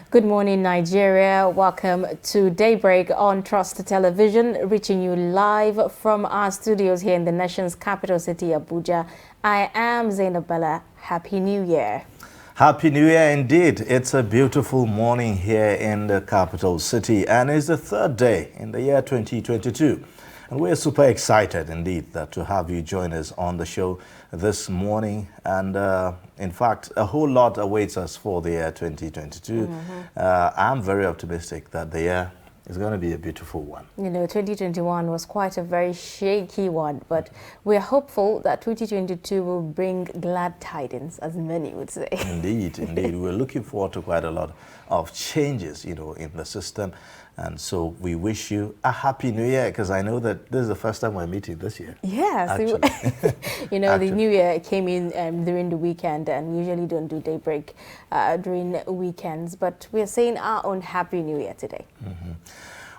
Good morning, Nigeria. Welcome to Daybreak on Trust Television, reaching you live from our studios here in the nation's capital city, Abuja. I am Zainab Bella. Happy New Year. Happy New Year indeed. It's a beautiful morning here in the capital city, and it's the third day in the year 2022. And we're super excited indeed to have you join us on the show this morning. And in fact, a whole lot awaits us for the year 2022. I'm very optimistic that the year is going to be a beautiful one. You know, 2021 was quite a very shaky one, but we're hopeful that 2022 will bring glad tidings, as many would say. Indeed, indeed. We're looking forward to quite a lot of changes, you know, in the system. And so we wish you a happy new year, because I know that this is the first time we're meeting this year. Yes. You know, the new year came in during the weekend, and we usually don't do daybreak during weekends, but we're saying our own happy new year today.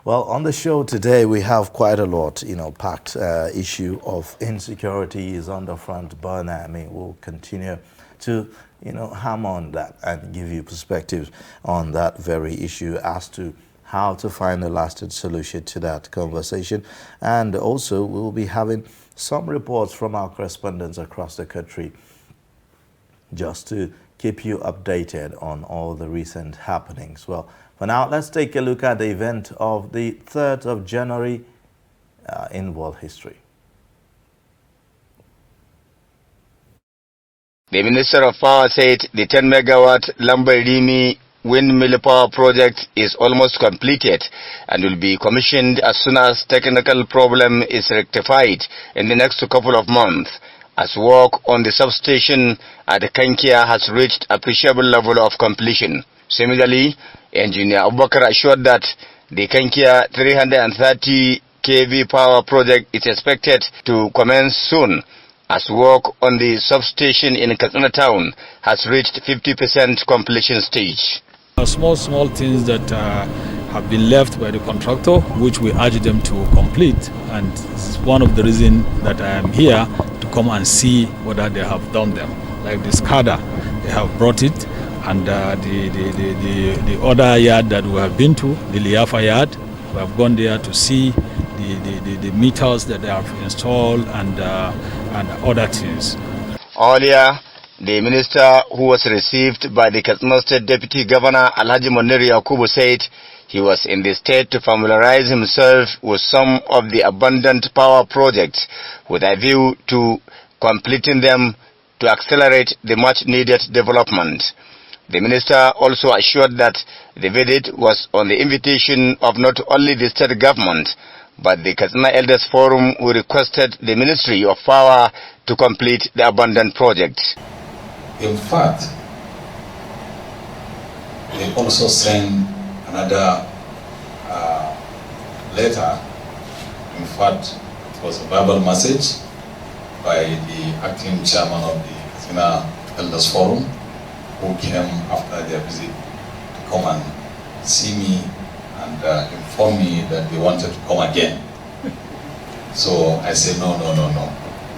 Well, on the show today, we have quite a lot, you know, packed issue of insecurity is on the front burner. I mean, we'll continue to, you know, hammer on that and give you perspectives on that very issue as to how to find a lasting solution to that conversation. And also, we'll be having some reports from our correspondents across the country just to keep you updated on all the recent happenings. Well, for now, let's take a look at the event of the 3rd of January in world history. The Minister of Power said the 10-megawatt Lamborghini windmill power project is almost completed and will be commissioned as soon as technical problem is rectified in the next couple of months, as work on the substation at Kankia has reached appreciable level of completion. Similarly, Engineer Abubakar assured that the Kankia 330 kV power project is expected to commence soon, as work on the substation in Katsina town has reached 50% completion stage. Small things that have been left by the contractor, which we urge them to complete, and this is one of the reasons that I am here to come and see whether they have done them. Like the SCADA, they have brought it, and the other yard that we have been to, the Liafa yard, we have gone there to see the meters that they have installed and other things. Earlier, the minister who was received by the Katsina State Deputy Governor Alhaji Moneri Yakubu said he was in the state to familiarize himself with some of the abundant power projects with a view to completing them to accelerate the much-needed development. The minister also assured that the visit was on the invitation of not only the state government, but the Katsina Elders Forum, who requested the Ministry of Power to complete the abundant projects. In fact, they also sent another letter. In fact, it was a verbal message by the acting chairman of the Katsina Elders Forum, who came after their visit to come and see me and inform me that they wanted to come again. So I said, no.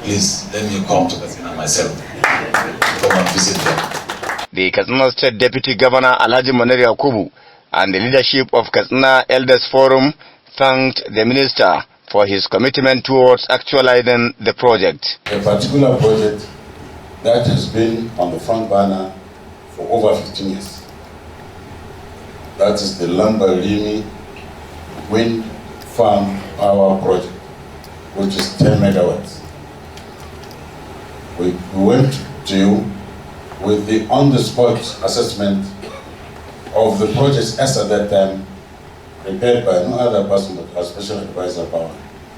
Please, let me come to Katsina myself to come and visit them. The Katsina State Deputy Governor Alhaji Moneri Yakubu and the leadership of Katsina Elders Forum thanked the minister for his commitment towards actualizing the project. A particular project that has been on the front burner for over 15 years. That is the Lamborghini wind farm power project, which is 10 megawatts. We went to you with the on-the-spot assessment of the project as at that time, prepared by no other person but our special advisor power.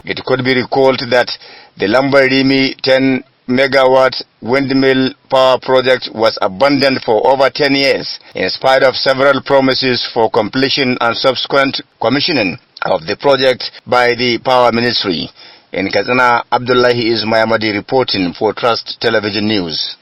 It could be recalled that the Lamborghini 10-megawatt windmill power project was abandoned for over 10 years, in spite of several promises for completion and subsequent commissioning of the project by the Power Ministry. In Katsina, Abdullahi Ismayamadi reporting for Trust Television News.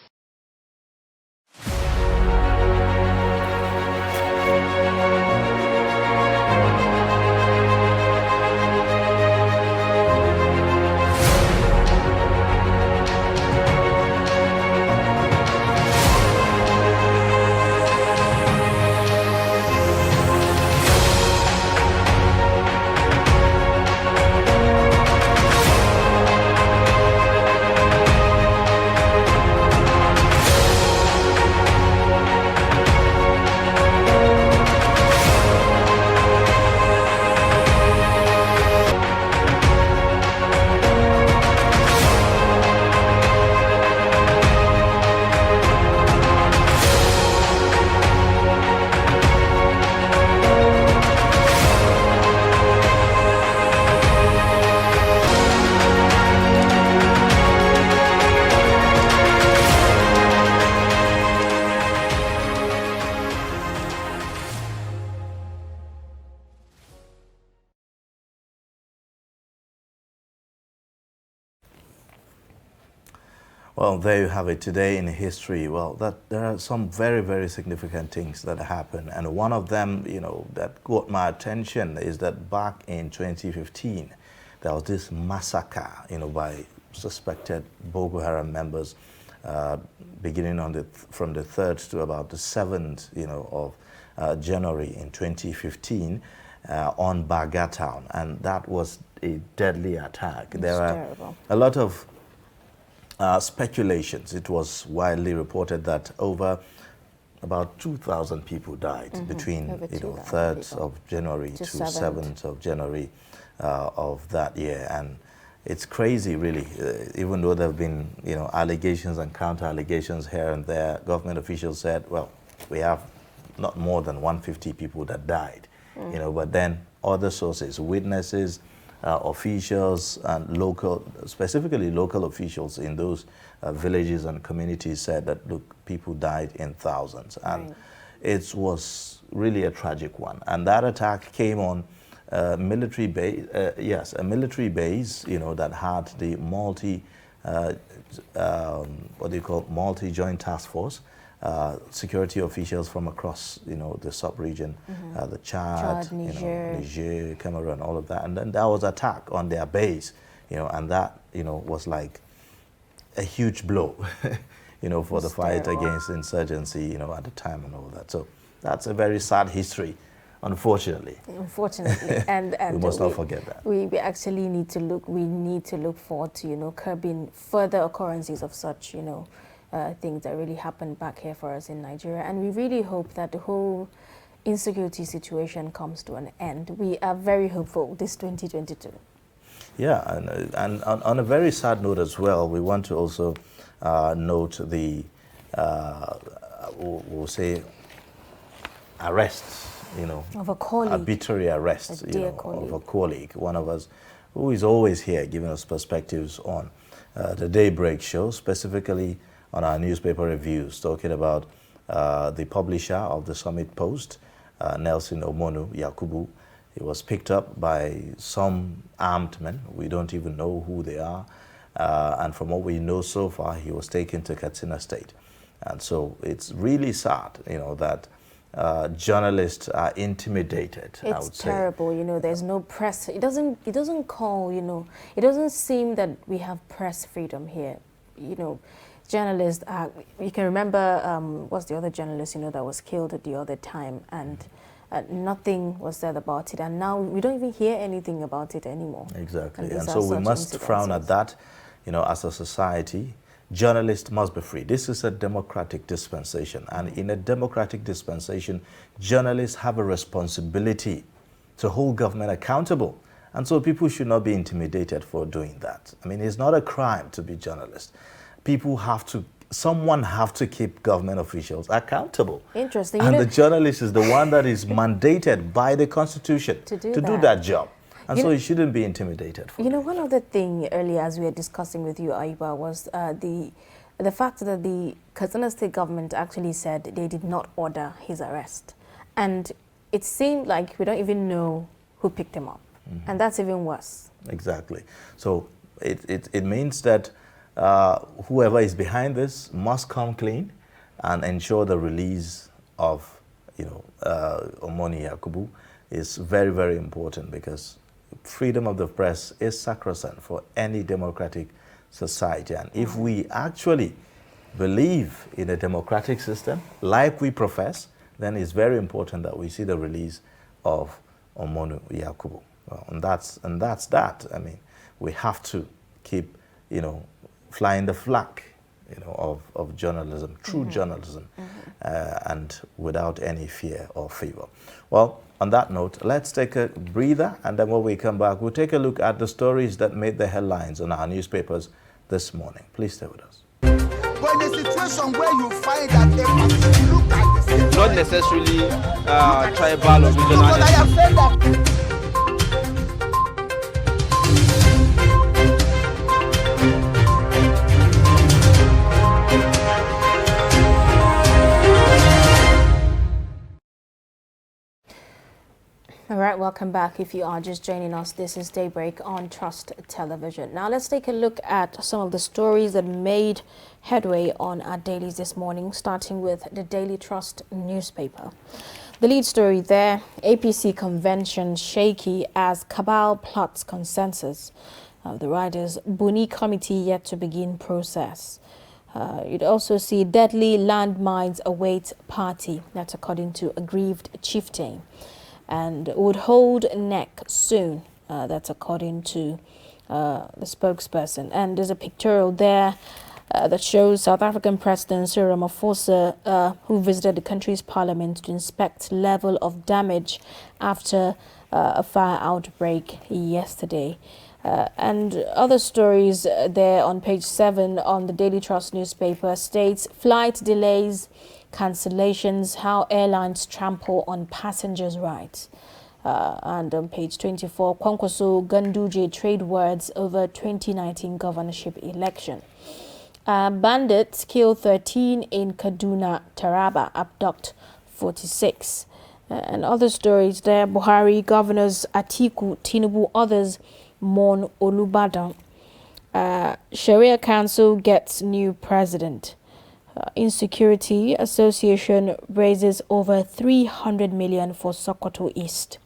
Well, there you have it. Today in history, well, there are some very, very significant things that happen. And one of them, that caught my attention is that back in 2015, there was this massacre, by suspected Boko Haram members, beginning from the 3rd to about the 7th, of January in 2015 on Baga town. And that was a deadly attack. There are terrible. A lot of speculations. It was widely reported that over about 2,000 people died between 3rd of January to 7th of January of that year. And it's crazy, really. Even though there have been allegations and counter allegations here and there, government officials said, well, we have not more than 150 people that died. But then other sources, witnesses, officials and specifically local officials in those villages and communities said that, look, people died in thousands. And it was really a tragic one. And that attack came on a military base, a military base, that had the multi-joint task force, security officials from across, the sub-region, the Chad, Niger, Cameroon, all of that. And then there was attack on their base, and that, was like a huge blow, for the fight against insurgency, at the time and all that. So that's a very sad history, unfortunately. Unfortunately. and we must not forget that. We actually need to look forward to, curbing further occurrences of such, things that really happened back here for us in Nigeria. And we really hope that the whole insecurity situation comes to an end. We are very hopeful this 2022. Yeah, and on a very sad note as well, we want to also note the, we'll say, arrests, of a colleague. Arbitrary arrests, of a colleague, one of us who is always here giving us perspectives on the Daybreak show, specifically on our newspaper reviews, talking about the publisher of the Summit Post, Nelson Omonu Yakubu. He was picked up by some armed men. We don't even know who they are. And from what we know so far, he was taken to Katsina State. And so it's really sad, that journalists are intimidated. It's I would terrible, there's no press. It doesn't call, it doesn't seem that we have press freedom here. Journalists are, you can remember, what's the other journalist, that was killed at the other time, and nothing was said about it. And now we don't even hear anything about it anymore. Exactly. And so we must frown at that, as a society. Journalists must be free. This is a democratic dispensation. And in a democratic dispensation, journalists have a responsibility to hold government accountable. And so people should not be intimidated for doing that. I mean, it's not a crime to be journalist. Someone have to keep government officials accountable. Interesting. And the journalist is the one that is mandated by the Constitution to do that job. And so he shouldn't be intimidated. One other thing earlier, as we were discussing with you, Aiba, was the fact that the Katsina State government actually said they did not order his arrest. And it seemed like we don't even know who picked him up. And that's even worse. Exactly. So it means that whoever is behind this must come clean and ensure the release of, Omoni Yakubu is very, very important, because freedom of the press is sacrosanct for any democratic society. And if we actually believe in a democratic system, like we profess, then it's very important that we see the release of Omoni Yakubu. Well, and that's that. I mean, we have to keep, flying the flag, of journalism, true journalism, and without any fear or favor. Well, on that note, let's take a breather, and then when we come back, we'll take a look at the stories that made the headlines on our newspapers this morning. Please stay with us. But in a situation where you find that a person look at the same, not necessarily tribal or regional. but I have said that. right, welcome back. If you are just joining us, this is Daybreak on Trust Television. Now let's take a look at some of the stories that made headway on our dailies this morning, starting with the Daily Trust newspaper. The lead story there, APC convention shaky as cabal plots consensus. The riders' Buni committee yet to begin process. You'd also see deadly landmines await party. That's according to aggrieved chieftain. And would hold neck soon. That's according to the spokesperson. And there's a pictorial there that shows South African President Cyril Ramaphosa, who visited the country's parliament to inspect level of damage after a fire outbreak yesterday. And other stories there on page 7 on the Daily Trust newspaper states flight delays, cancellations, how airlines trample on passengers' rights. And on page 24, Kwankwaso Ganduje trade words over 2019 governorship election. Bandits kill 13 in Kaduna, Taraba, abduct 46. And other stories there, Buhari, governors Atiku, Tinubu, others mourn Olubadan. Sharia Council gets new president. Insecurity Association raises over 300 million for Sokoto East.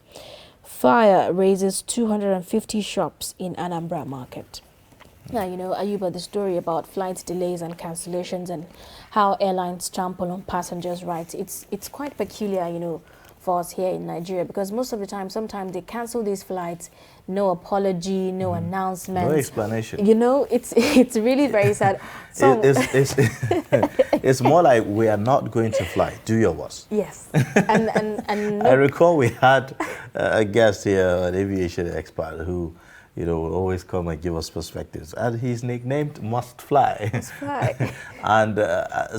Fire raises 250 shops in Anambra Market. Now, you know, Ayuba, the story about flight delays and cancellations and how airlines trample on passengers' rights, it's quite peculiar, you know, for us here in Nigeria, because most of the time, sometimes they cancel these flights, no apology, no announcement, no explanation. You know, it's really very sad. So it's more like we are not going to fly. Do your worst. Yes, and I recall we had a guest here, an aviation expert, who, you know, will always come and give us perspectives, and he's nicknamed Must Fly. Must Fly. And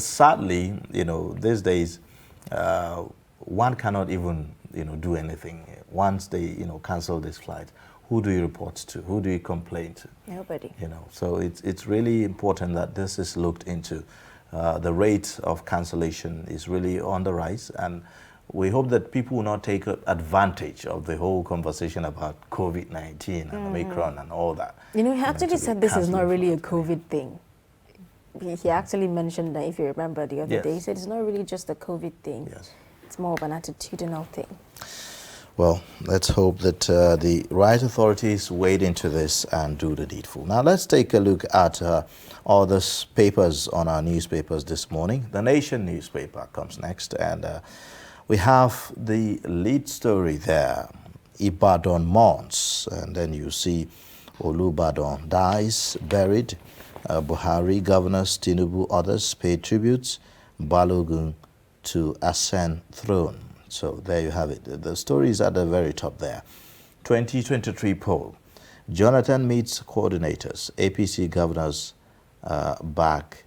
sadly, you know, these days, one cannot even, you know, do anything. Once they, you know, cancel this flight, who do you report to? Who do you complain to? Nobody. You know, so it's really important that this is looked into. The rate of cancellation is really on the rise, and we hope that people will not take advantage of the whole conversation about COVID-19 and Omicron and all that. You know, he actually said this is not really a COVID thing. He actually mentioned that, if you remember the other day, he said it's not really just a COVID thing. Yes. It's more of an attitudinal thing. Well, let's hope that the right authorities wade into this and do the needful. Now, let's take a look at all the papers on our newspapers this morning. The Nation newspaper comes next, and we have the lead story there, Ibadan mourns, and then you see Olubadan dies, buried, Buhari, governors, Tinubu, others pay tributes, Balogun to ascend throne. So there you have it. The story is at the very top there. 2023 poll. Jonathan meets coordinators. APC governors back.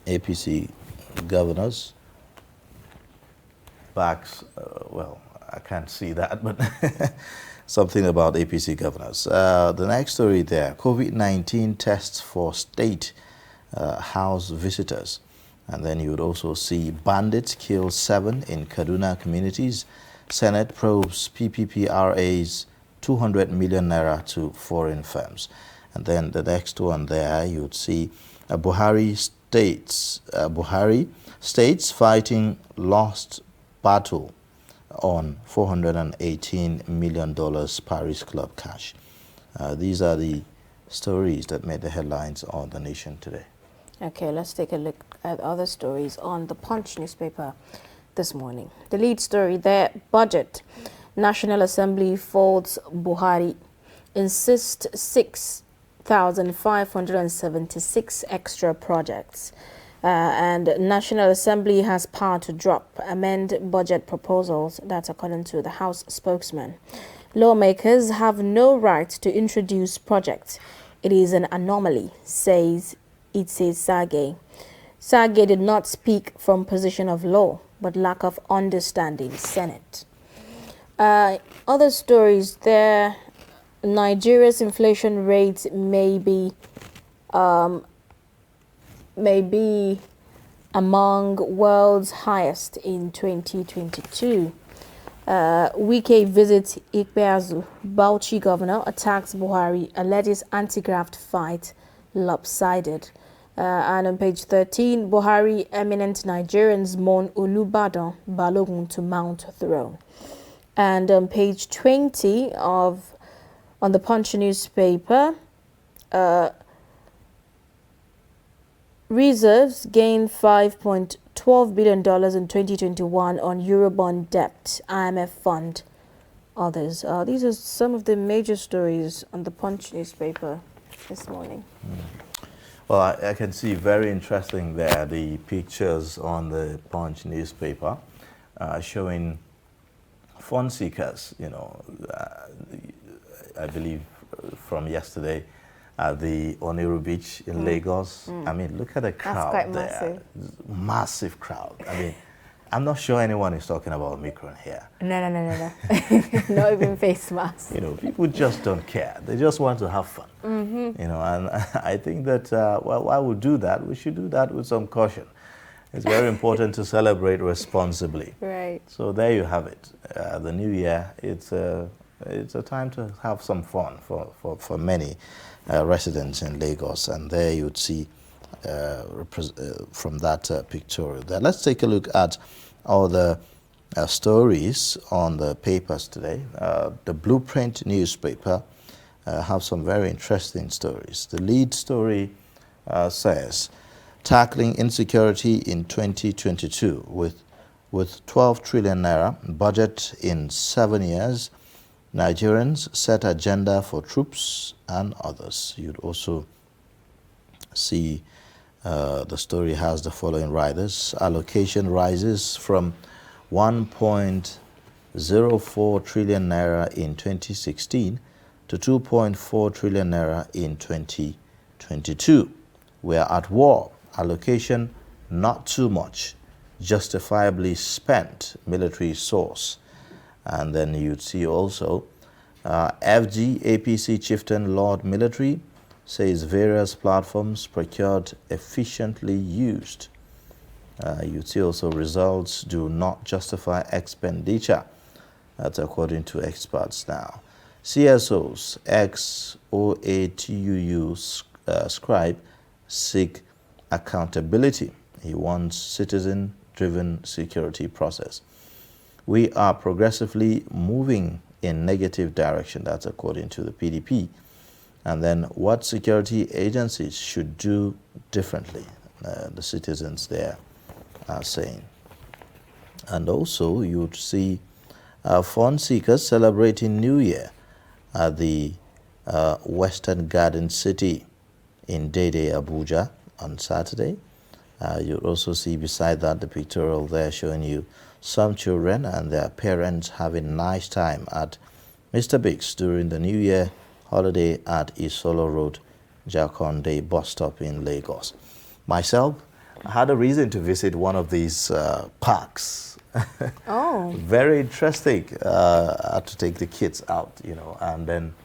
APC governors backs, well, I can't see that, but something about APC governors. The next story there, COVID-19 tests for state house visitors. And then you would also see bandits kill 7 in Kaduna communities. Senate probes PPPRA's 200 million naira to foreign firms. And then the next one there, you would see Buhari states fighting lost battle on $418 million Paris Club cash. These are the stories that made the headlines on The Nation today. Okay, let's take a look at other stories on the Punch newspaper this morning. The lead story there, budget. National Assembly folds Buhari, insists 6,576 extra projects. And National Assembly has power to drop, amend budget proposals. That's according to the House spokesman. Lawmakers have no right to introduce projects. It is an anomaly, says Sage. Sage did not speak from position of law, but lack of understanding, Senate. Other stories there, Nigeria's inflation rate may be among world's highest in 2022. Wike visits Ikpeazu. Bauchi governor attacks Buhari, alleges anti-graft fight lopsided. And on page 13, Buhari, eminent Nigerians mourn Olubadan Balogun to mount throne. And on page 20 on the Punch newspaper, reserves gain $5.12 billion in 2021 on Eurobond debt, IMF fund, others. These are some of the major stories on the Punch newspaper this morning. Well, I can see very interesting there, the pictures on the Punch newspaper showing fund seekers, I believe from yesterday at the Oniru Beach in Lagos. I mean, look at the crowd. That's quite there. Massive crowd. I mean, I'm not sure anyone is talking about Omicron here. No. Not even face masks. People just don't care. They just want to have fun. And I think that, while we do that, we should do that with some caution. It's very important to celebrate responsibly. Right. So there you have it. The new year, it's a time to have some fun for many residents in Lagos. And there you'd see from that pictorial there. Let's take a look at all the stories on the papers today. The Blueprint newspaper have some very interesting stories. The lead story says, tackling insecurity in 2022 with 12 trillion naira budget in 7 years, Nigerians set agenda for troops and others. You'd also see the story has the following riders. Allocation rises from 1.04 trillion naira in 2016 to 2.4 trillion naira in 2022. We are at war. Allocation not too much, justifiably spent, military source. And then you'd see also FG APC chieftain Lord Military says various platforms procured efficiently used. You'd see also results do not justify expenditure. That's according to experts now. CSOs, ex-OATUU scribe seek accountability. He wants citizen-driven security process. We are progressively moving in negative direction. That's according to the PDP. And then what security agencies should do differently, the citizens there are saying. And also you'd see fund seekers celebrating New Year at the Western Garden City in Dede, Abuja on Saturday. You'll also see beside that the pictorial there showing you some children and their parents having a nice time at Mr. Biggs during the New Year holiday at Isolo Road, Jakonde bus stop in Lagos. Myself, I had a reason to visit one of these parks. Oh. Very interesting. I had to take the kids out, and then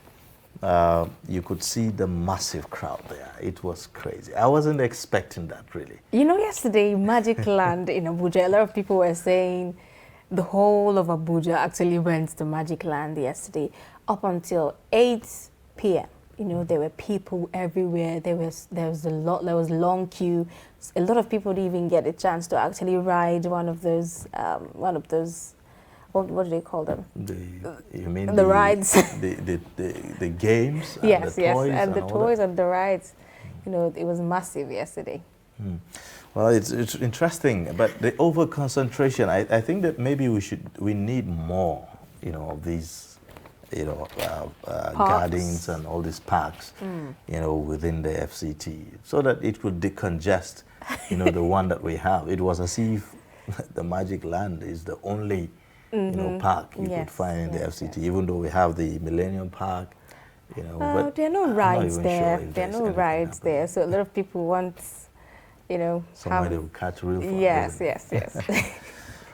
you could see the massive crowd there. It was crazy. I wasn't expecting that, really. Yesterday, Magic Land in Abuja, a lot of people were saying the whole of Abuja actually went to Magic Land yesterday up until 8 p.m. There were people everywhere. There was long queue. A lot of people didn't even get a chance to actually ride one of those what do they call them? You mean the rides? the games? And yes, the yes, toys and the all toys that? and the rides. It was massive yesterday. Well, it's interesting, but the over concentration. I think that maybe we need more, of these, gardens and all these parks, within the FCT, so that it would decongest, the one that we have. It was as if the Magic Land is the only, park you could find in the FCT, even though we have the Millennium Park, but there are no rides there. Sure there are no rides there, so a lot of people want, somewhere they will catch real fun. Yes.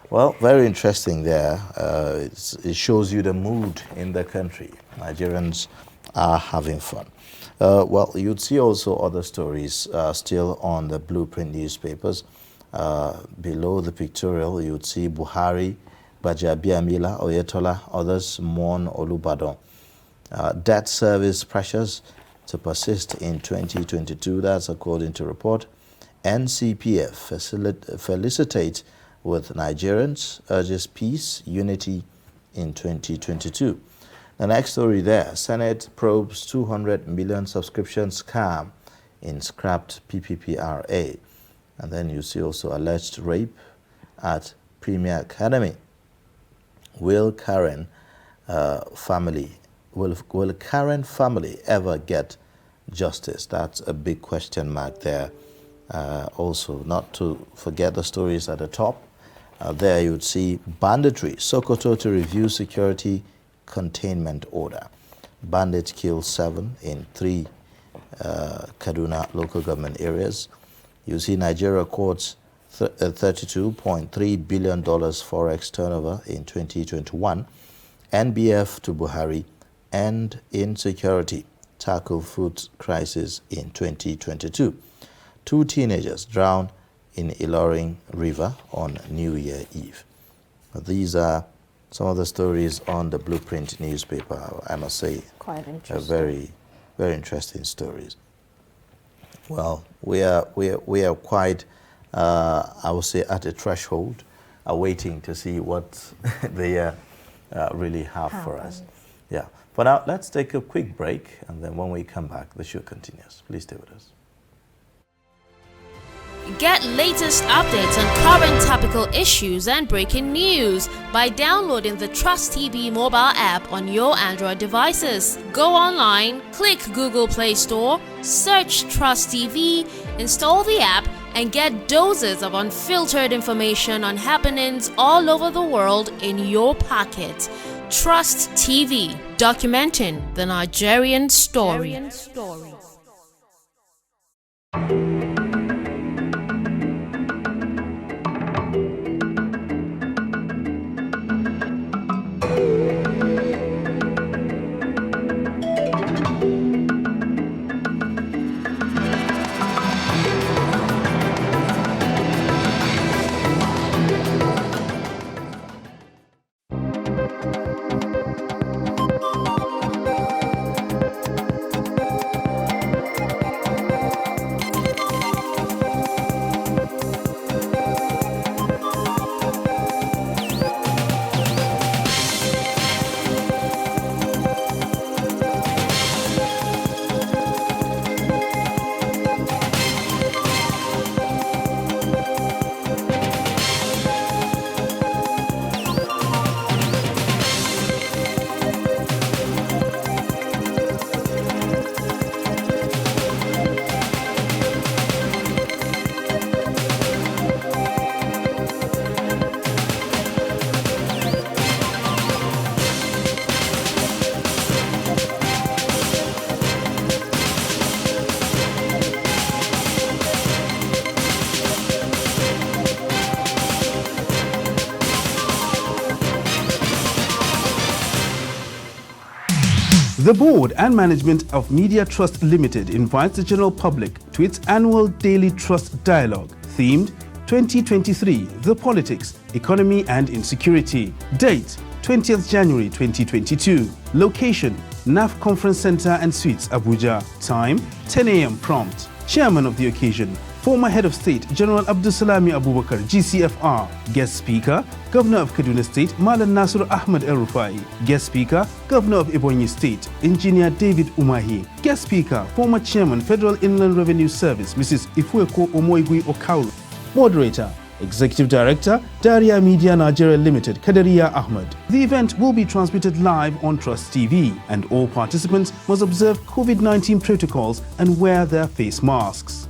Well, very interesting there. It shows you the mood in the country. Nigerians are having fun. Well, you'd see also other stories still on the Blueprint newspapers. Below the pictorial, you'd see Buhari Bajabiamila Oyetola. Others mourn Olubadan. Debt service pressures to persist in 2022. That's according to report. NCPF felicitates with Nigerians, urges peace, unity in 2022. The next story there, Senate probes 200 million subscription scam in scrapped PPPRA. And then you see also alleged rape at Premier Academy. Will Karen family ever get justice? That's a big question mark there. Also, not to forget the stories at the top. There you would see banditry. Sokoto to review security containment order. Bandits kill 7 in 3 Kaduna local government areas. You see Nigeria courts $32.3 billion forex turnover in 2021. NBF to Buhari, end insecurity, tackle food crisis in 2022. 2 teenagers drown in Ilorin River on New Year Eve. These are some of the stories on the Blueprint newspaper. I must say, quite interesting. Very, very interesting stories. Well, we are quite, I would say, at a threshold, awaiting to see what they really have for us. Yeah. For now, let's take a quick break, and then when we come back, the show continues. Please stay with us. Get latest updates on current topical issues and breaking news by downloading the TrustTV mobile app on your Android devices. Go online, click Google Play Store, search TrustTV, install the app, and get doses of unfiltered information on happenings all over the world in your pocket. TrustTV, documenting the Nigerian story. The board and management of Media Trust Limited invites the general public to its annual Daily Trust Dialogue, themed 2023, The Politics, Economy and Insecurity. Date, 20th January 2022. Location, NAF Conference Center and Suites, Abuja. Time, 10 a.m. prompt. Chairman of the occasion, former Head of State, General Abdulsalami Abubakar, GCFR. Guest Speaker, Governor of Kaduna State, Malam Nasir Ahmed El-Rufai. Guest Speaker, Governor of Ebonyi State, Engineer David Umahi. Guest Speaker, former Chairman, Federal Inland Revenue Service, Mrs. Ifueko Omoigui Okauru. Moderator, Executive Director, Daria Media Nigeria Limited, Kadariya Ahmed. The event will be transmitted live on Trust TV, and all participants must observe COVID-19 protocols and wear their face masks.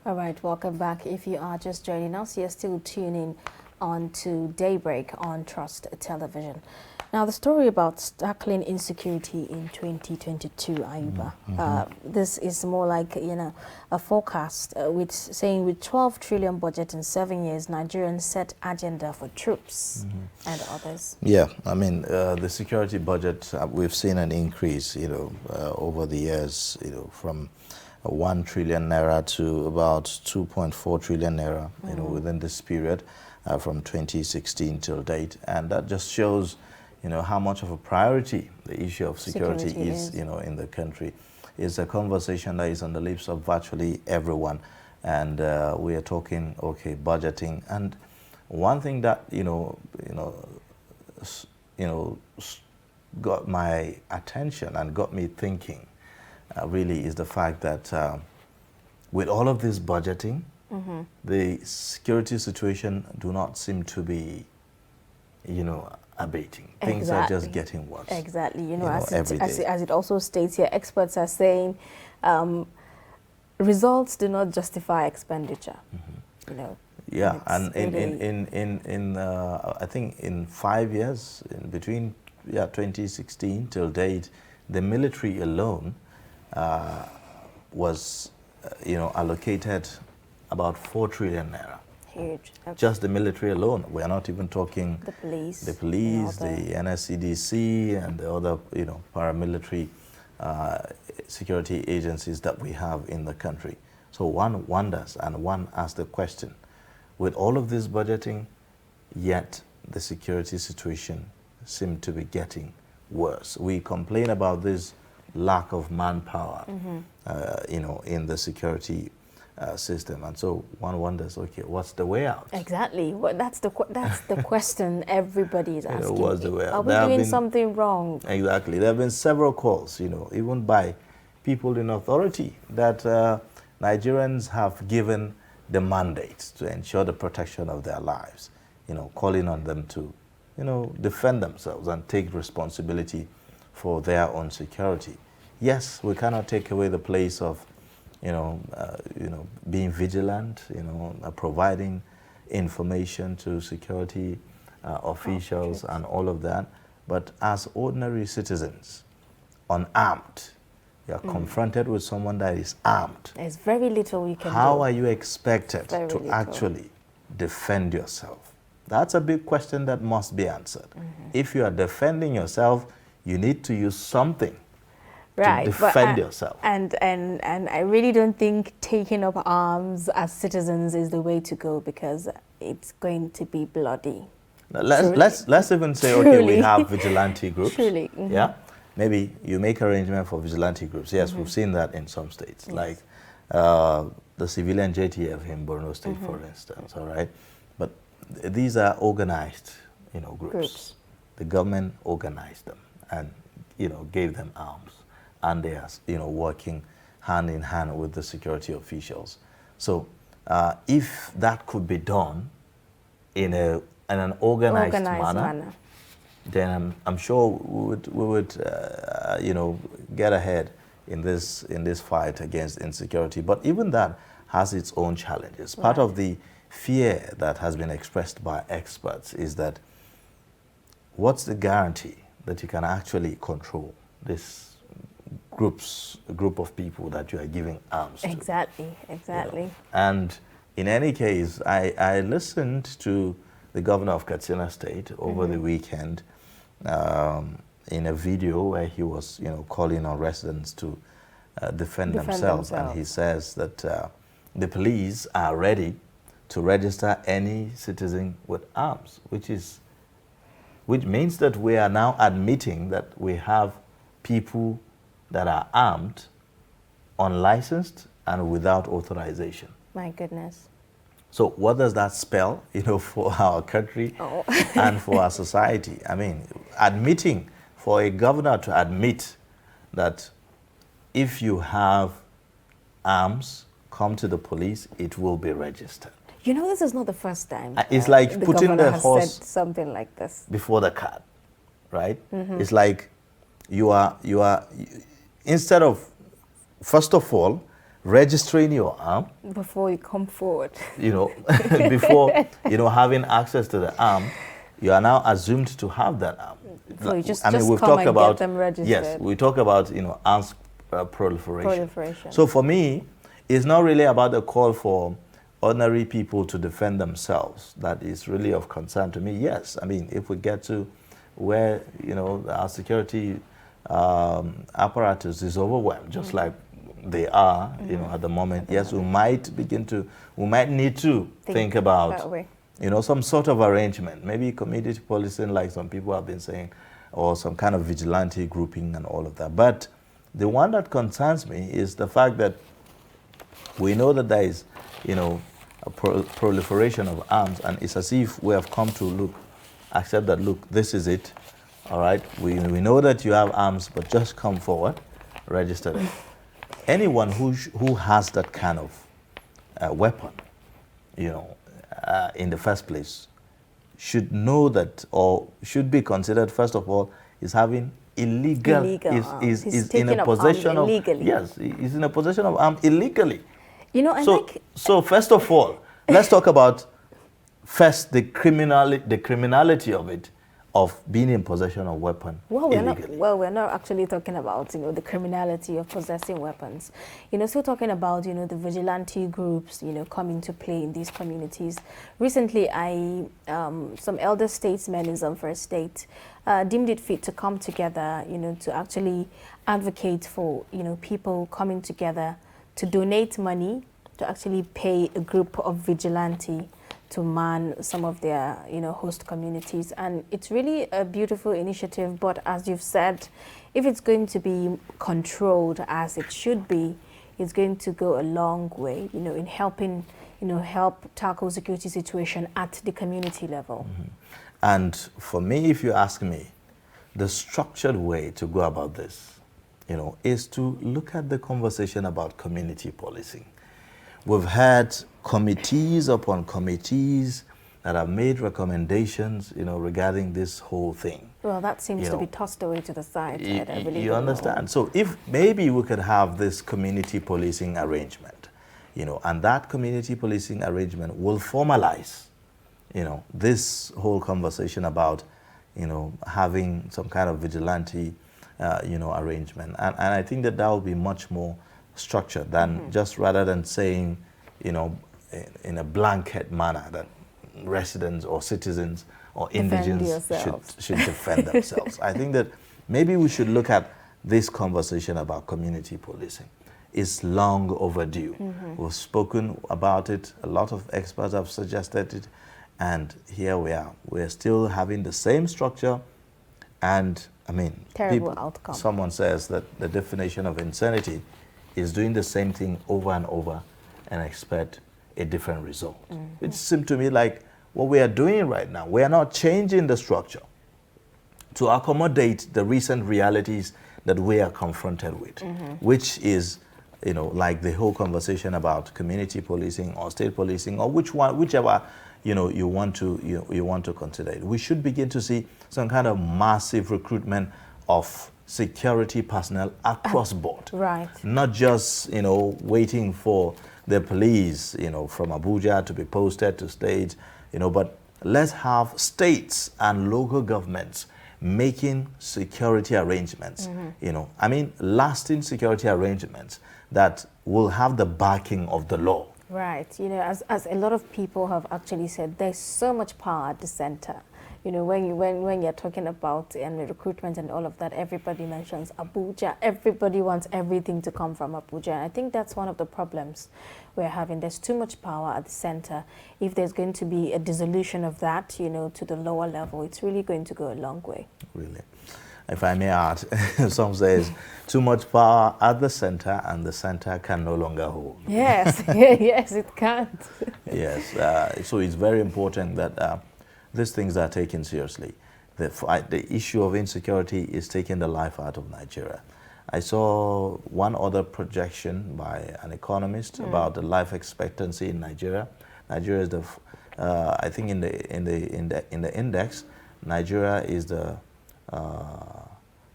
All right, welcome back. If you are just joining us, you're still tuning on to Daybreak on Trust Television. Now, the story about tackling insecurity in 2022, Ayuba. This is more like, a forecast with saying with 12 trillion budget in 7 years, Nigerians set agenda for troops and others. Yeah, I mean, the security budget, we've seen an increase, over the years, from 1 trillion naira to about 2.4 trillion naira, within this period, from 2016 till date. And that just shows how much of a priority the issue of security is, in the country. It's a conversation that is on the lips of virtually everyone. And we are talking, budgeting. And one thing that, got my attention and got me thinking, really is the fact that with all of this budgeting, the security situation do not seem to be, abating. Things are just getting worse. Exactly. Every day. As it also states here, experts are saying results do not justify expenditure. Yeah, and in I think in 5 years, in between 2016 till date, the military alone was allocated about 4 trillion naira. Huge. Just the military alone. We are not even talking the police, the NSCDC, and the other paramilitary security agencies that we have in the country. So one wonders and one asks the question, with all of this budgeting, yet the security situation seems to be getting worse. We complain about this lack of manpower, in the security system, and so one wonders, what's the way out? Exactly. Well, that's the question everybody is asking. What's the way out? Are we doing something wrong? Exactly. There have been several calls, even by people in authority, that Nigerians have given the mandate to ensure the protection of their lives, calling on them to, defend themselves and take responsibility for their own security. Yes, we cannot take away the place of being vigilant, providing information to security officials and all of that. But as ordinary citizens, unarmed, you are confronted with someone that is armed. There's very little you can do. How are you expected to actually defend yourself? That's a big question that must be answered. If you are defending yourself, you need to use something to defend yourself. And I really don't think taking up arms as citizens is the way to go, because it's going to be bloody. Now, let's even say, we have vigilante groups. Truly. Yeah, maybe you make arrangement for vigilante groups. Yes, we've seen that in some states, like the civilian JTF in Borno State, for instance. All right, but these are organized, groups. The government organized them and gave them arms. And they are, working hand in hand with the security officials. So, if that could be done in an organized manner, then I'm sure we would get ahead in this fight against insecurity. But even that has its own challenges. Part of the fear that has been expressed by experts is that what's the guarantee that you can actually control this group of people that you are giving arms to? Exactly. And in any case, I listened to the governor of Katsina State over the weekend in a video where he was, calling on residents to defend themselves. And he says that the police are ready to register any citizen with arms, which means that we are now admitting that we have people that are armed, unlicensed, and without authorization. My goodness. So what does that spell, for our country and for our society? I mean, for a governor to admit that if you have arms, come to the police, it will be registered. This is not the first time. It's like putting the horse said something like this before the cart, right? It's like you are instead of, first of all, registering your arm before you come forward. You know, before, you know, having access to the arm, you are now assumed to have that arm. So you just, I mean, we've come talked and about, get them registered. yes, we talk about, you know, arms proliferation. Proliferation. So for me, it's not really about the call for ordinary people to defend themselves. That is really of concern to me. Yes, I mean, if we get to where, you know, our security apparatus is overwhelmed, just like they are, you know, at the moment, yes, we might need to think about, you know, some sort of arrangement, maybe community policing, like some people have been saying, or some kind of vigilante grouping and all of that. But the one that concerns me is the fact that we know that there is, you know, a proliferation of arms, and it's as if we have come to accept that, look, this is it, all right? We know that you have arms, but just come forward, register them. Anyone who has that kind of weapon, you know, in the first place, should know that, or should be considered, first of all, is having illegal is in a possession of, yes, is in a possession of arm illegally. You know, so first of all, let's talk about first the criminality of it, of being in possession of weapon illegally. We're not actually talking about, you know, the criminality of possessing weapons. You know, still talking about, you know, the vigilante groups, you know, coming to play in these communities. Recently, some elder statesmen in Zamfara State deemed it fit to come together, you know, to actually advocate for, you know, people coming together to donate money to actually pay a group of vigilante to man some of their, you know, host communities. And it's really a beautiful initiative, but as you've said, if it's going to be controlled as it should be, it's going to go a long way, you know, in helping, you know, help tackle security situation at the community level. And for me, if you ask me, the structured way to go about this, you know, is to look at the conversation about community policing. We've had committees upon committees that have made recommendations, you know, regarding this whole thing. Well, that seems to be tossed away to the side. I believe you understand? So if maybe we could have this community policing arrangement, you know, and that community policing arrangement will formalize, you know, this whole conversation about, you know, having some kind of vigilante, you know, arrangement. And I think that will be much more structured than just rather than saying, you know, in a blanket manner that residents or citizens or indigents should defend themselves. I think that maybe we should look at this conversation about community policing. It's long overdue. We've spoken about it. A lot of experts have suggested it. And here we are. We're still having the same structure. And I mean, terrible outcome. Someone says that the definition of insanity is doing the same thing over and over and expect a different result. It seems to me like what we are doing right now, we are not changing the structure to accommodate the recent realities that we are confronted with, which is, you know, like the whole conversation about community policing or state policing, or whichever, you know, you want to consider it. We should begin to see some kind of massive recruitment of security personnel across board. Right. Not just, you know, waiting for the police, you know, from Abuja to be posted to states, you know, but let's have states and local governments making security arrangements, you know, I mean, lasting security arrangements that will have the backing of the law. Right. You know, as a lot of people have actually said, there's so much power at the center. You know, when you're talking about recruitment and all of that, everybody mentions Abuja. Everybody wants everything to come from Abuja. And I think that's one of the problems we're having. There's too much power at the center. If there's going to be a dissolution of that, you know, to the lower level, it's really going to go a long way. Really. If I may add, some says too much power at the center and the center can no longer hold. Yes, yes, it can't. Yes, so it's very important that these things are taken seriously. The issue of insecurity is taking the life out of Nigeria. I saw one other projection by an economist about the life expectancy in Nigeria. Nigeria is the, I think in the index, Nigeria is the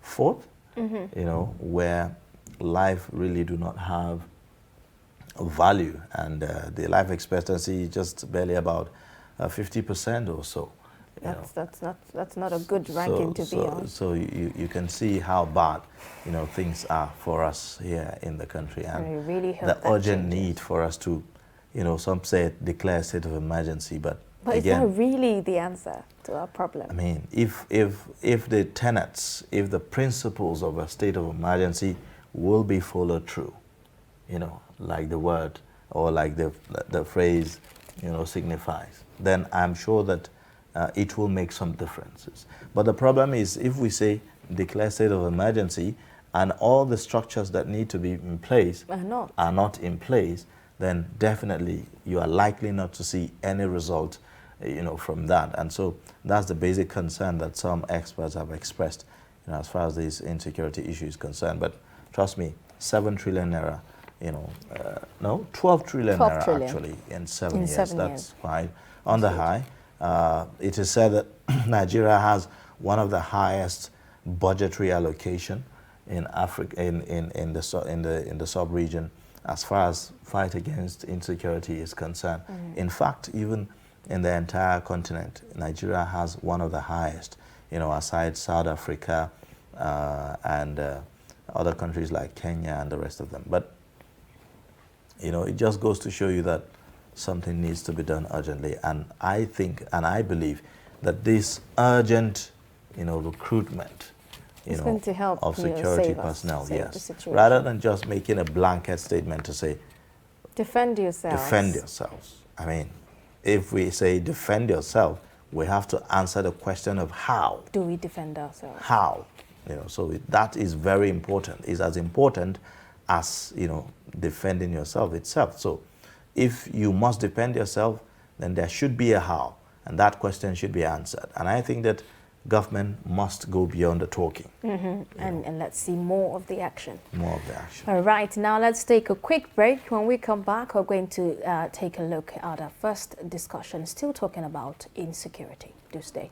fourth, you know, where life really do not have value, and the life expectancy is just barely about 50% or so. That's not a good ranking to be on. So you can see how bad things are for us here in the country, and we really hope the urgent need for us to, some say declare a state of emergency, but again, is that really the answer to our problem? I mean, if the tenets, if the principles of a state of emergency will be followed through, like the word or like the phrase, signifies, then I'm sure that it will make some differences. But the problem is, if we say declare state of emergency and all the structures that need to be in place are not in place, then definitely you are likely not to see any result from that. And so that's the basic concern that some experts have expressed as far as this insecurity issue is concerned. But trust me, 7 trillion naira, 12 trillion naira actually in 7 years. That's quite on the high. It is said that Nigeria has one of the highest budgetary allocation in Africa, in the sub-region, as far as fight against insecurity is concerned. In fact, even in the entire continent, Nigeria has one of the highest, aside South Africa and other countries like Kenya and the rest of them. But, it just goes to show you that something needs to be done urgently. And I think and I believe that this urgent, recruitment, going to help of security personnel, yes, rather than just making a blanket statement to say, defend yourselves. Defend yourselves. I mean, if we say defend yourself, we have to answer the question of how. Do we defend ourselves? How? So that is very important. It's as important as, defending yourself itself. So if you must defend yourself, then there should be a how, and that question should be answered. And I think that government must go beyond the talking. And let's see more of the action. More of the action. All right, now let's take a quick break. When we come back, we're going to take a look at our first discussion, still talking about insecurity. Do stay.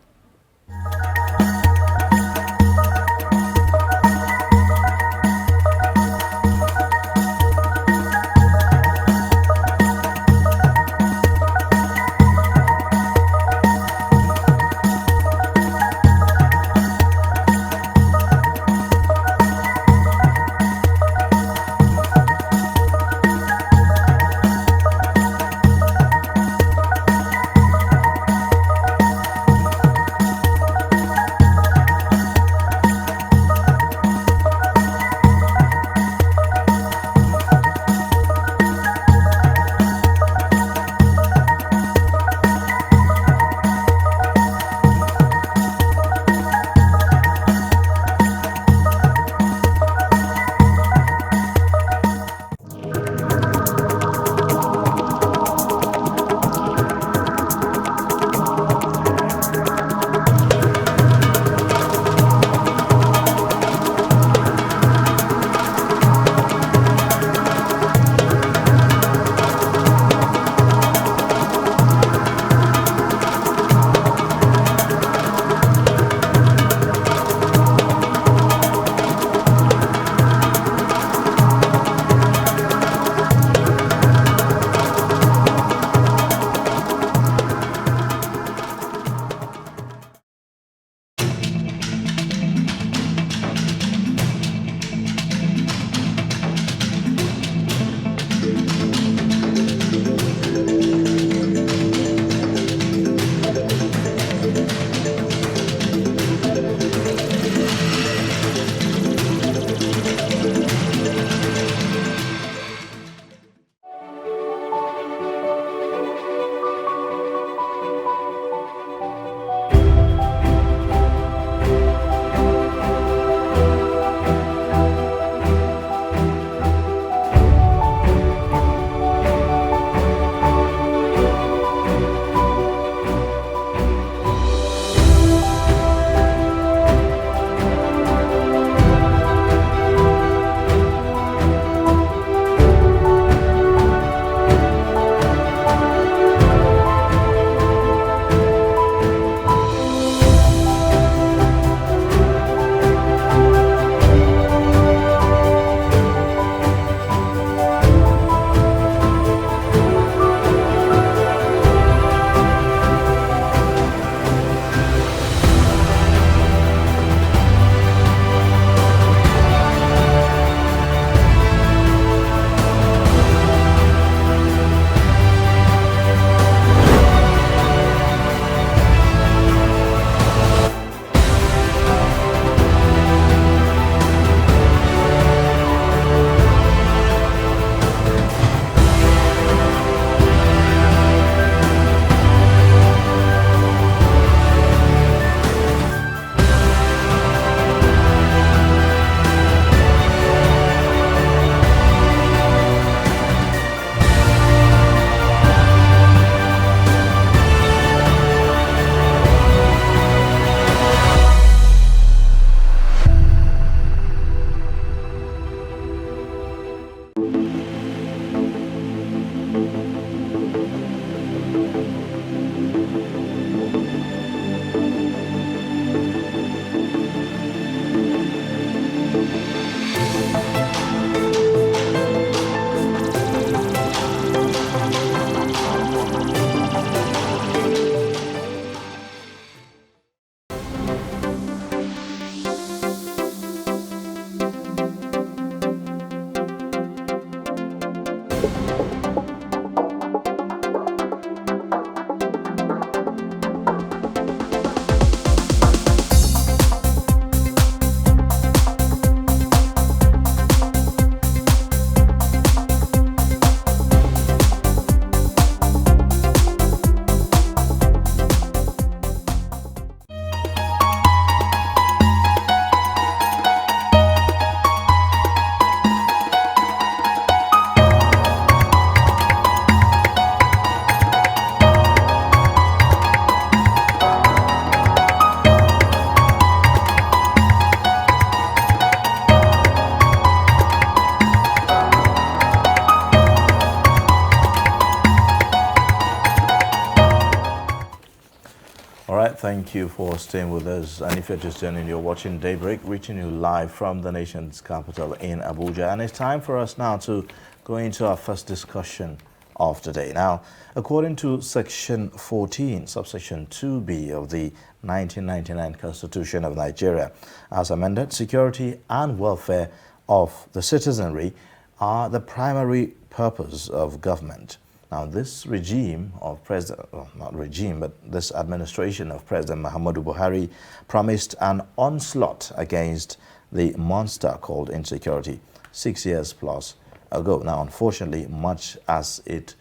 All right, thank you for staying with us. And if you're just joining, you're watching Daybreak, reaching you live from the nation's capital in Abuja. And it's time for us now to go into our first discussion of today. Now, according to Section 14, subsection 2B of the 1999 Constitution of Nigeria, as amended, security and welfare of the citizenry are the primary purpose of government. Now, this regime of President, well, not regime, but this administration of President Muhammadu Buhari promised an onslaught against the monster called insecurity 6 years plus ago. Now, unfortunately, much as it,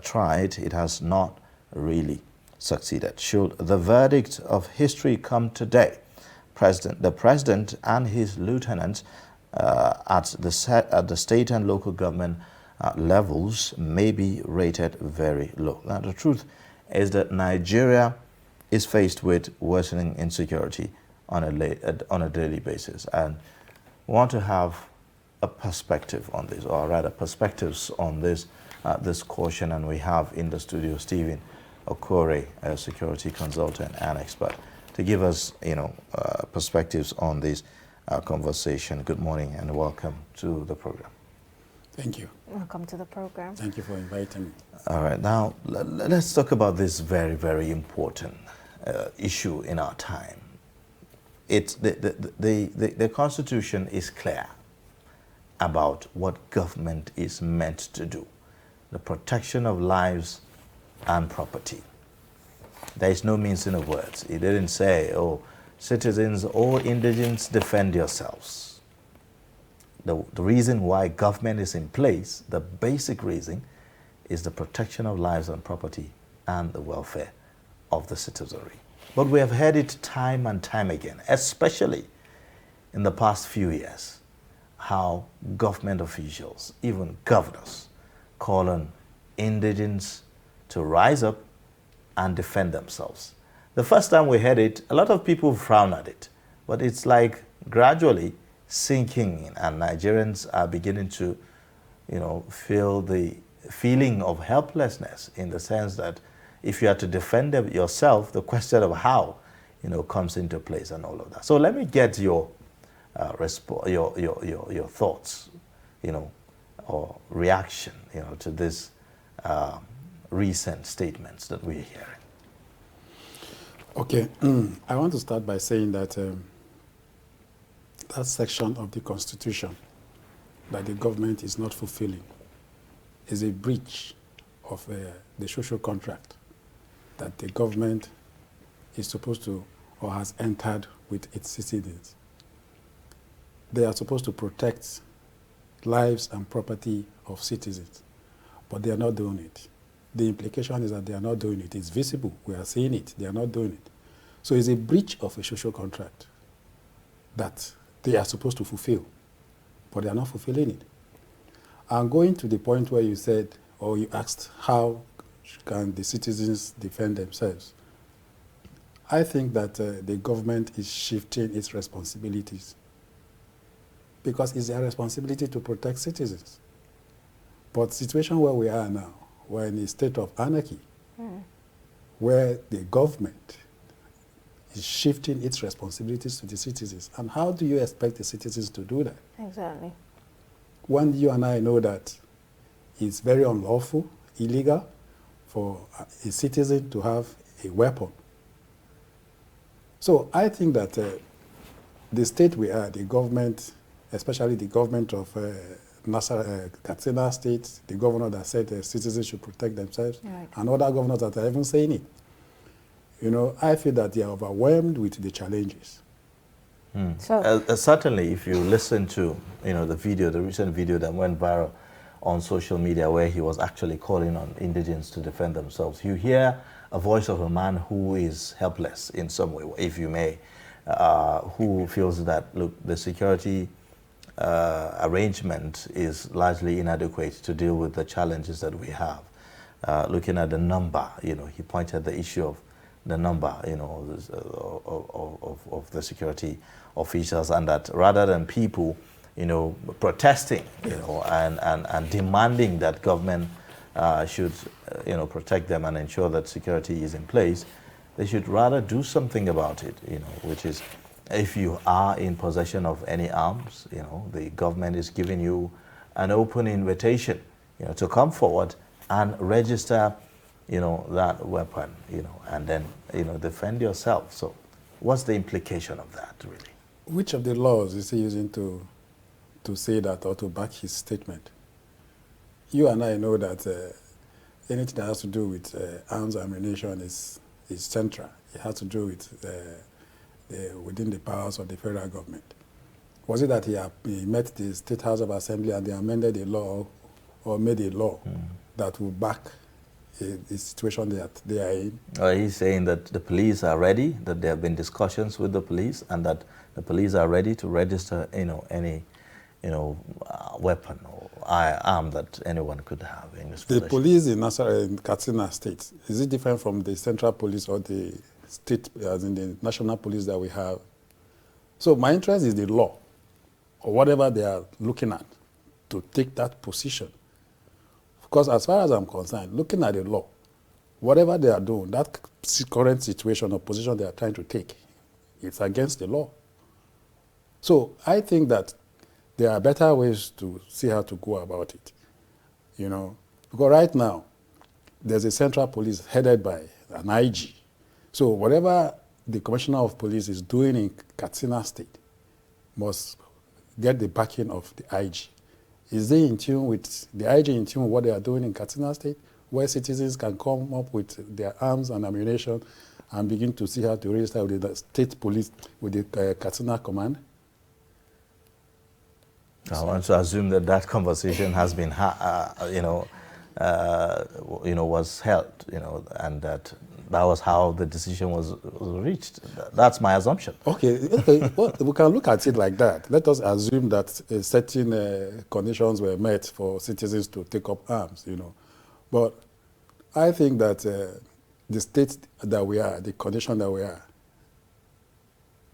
tried, it has not really succeeded. Should the verdict of history come today, the president and his lieutenants at the state and local government levels may be rated very low. Now, the truth is that Nigeria is faced with worsening insecurity on a daily basis, and we want to have a perspective on this, or rather perspectives on this caution, and we have in the studio Stephen Okore, a security consultant and expert, to give us perspectives on this conversation. Good morning and welcome to the program. Thank you. Welcome to the program. Thank you for inviting me. All right, now let's talk about this very, very important issue in our time. The Constitution is clear about what government is meant to do: the protection of lives and property. There is no mincing of words. It didn't say, "Oh, citizens or indigents, defend yourselves." The reason why government is in place, the basic reason, is the protection of lives and property and the welfare of the citizenry. But we have heard it time and time again, especially in the past few years, how government officials, even governors, call on indigents to rise up and defend themselves. The first time we heard it, a lot of people frown at it, but it's like gradually sinking in, and Nigerians are beginning to, feel the feeling of helplessness, in the sense that if you are to defend yourself, the question of how, comes into place and all of that. So let me get your your thoughts, or reaction, to this recent statements that we're hearing. Okay, I want to start by saying that that section of the Constitution that the government is not fulfilling is a breach of the social contract that the government is supposed to, or has entered with its citizens. They are supposed to protect lives and property of citizens, but they are not doing it. The implication is that they are not doing it. It's visible. We are seeing it. They are not doing it. So it's a breach of a social contract that they are supposed to fulfill, but they are not fulfilling it. I'm going to the point where you said, or you asked, how can the citizens defend themselves? I think that the government is shifting its responsibilities, because it's their responsibility to protect citizens. But the situation where we are now, we're in a state of anarchy, where the government is shifting its responsibilities to the citizens. And how do you expect the citizens to do that? Exactly. When you and I know that it's very unlawful, illegal for a citizen to have a weapon. So I think that the state we are, the government, especially the government of Katsina State, the governor that said citizens should protect themselves, right, and other governors that are even saying it, you know, I feel that they are overwhelmed with the challenges. So Certainly, if you listen to, you know, the recent video that went viral on social media where he was actually calling on indigents to defend themselves, you hear a voice of a man who is helpless in some way, if you may, who feels that, look, the security arrangement is largely inadequate to deal with the challenges that we have. Looking at the number, you know, he pointed the issue of the number, you know, of the security officials, and that rather than people, you know, protesting, you know, and demanding that government should, you know, protect them and ensure that security is in place, they should rather do something about it, you know, which is, if you are in possession of any arms, you know, the government is giving you an open invitation, you know, to come forward and register, you know, that weapon, you know, and then, you know, defend yourself. So what's the implication of that, really? Which of the laws is he using to say that or to back his statement? You and I know that anything that has to do with arms ammunition is central. It has to do with within the powers of the federal government. Was it that he met the State House of Assembly and they amended the law or made a law that will back the situation that they are in? He's saying that the police are ready, that there have been discussions with the police, and that the police are ready to register, you know, any, you know, weapon or arm that anyone could have in his possession. The police in Katsina State, is it different from the central police or the state, as in the national police that we have? So my interest is the law, or whatever they are looking at, to take that position. Because as far as I'm concerned, looking at the law, whatever they are doing, that current situation or position they are trying to take, it's against the law. So I think that there are better ways to see how to go about it, you know. Because right now, there's a central police headed by an IG. So whatever the commissioner of police is doing in Katsina State must get the backing of the IG. Is they in tune with the IG, in tune with what they are doing in Katsina State, where citizens can come up with their arms and ammunition and begin to see how to register with the state police, with the Katsina command? I want to assume that that conversation has been, was held, you know, and that was how the decision was reached. That's my assumption. Okay. Well, we can look at it like that. Let us assume that certain conditions were met for citizens to take up arms, you know. But I think that the state that we are, the condition that we are,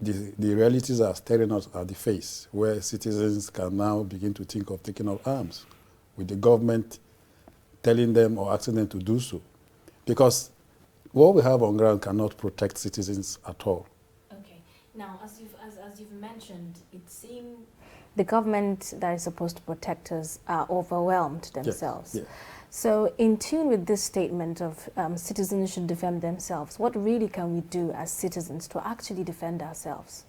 the realities are staring us at the face, where citizens can now begin to think of taking up arms, with the government telling them or asking them to do so. Because what we have on ground cannot protect citizens at all. Okay. Now, as you've mentioned, it seems the government that is supposed to protect us are overwhelmed themselves. Yes. Yes. So, in tune with this statement of citizens should defend themselves, what really can we do as citizens to actually defend ourselves?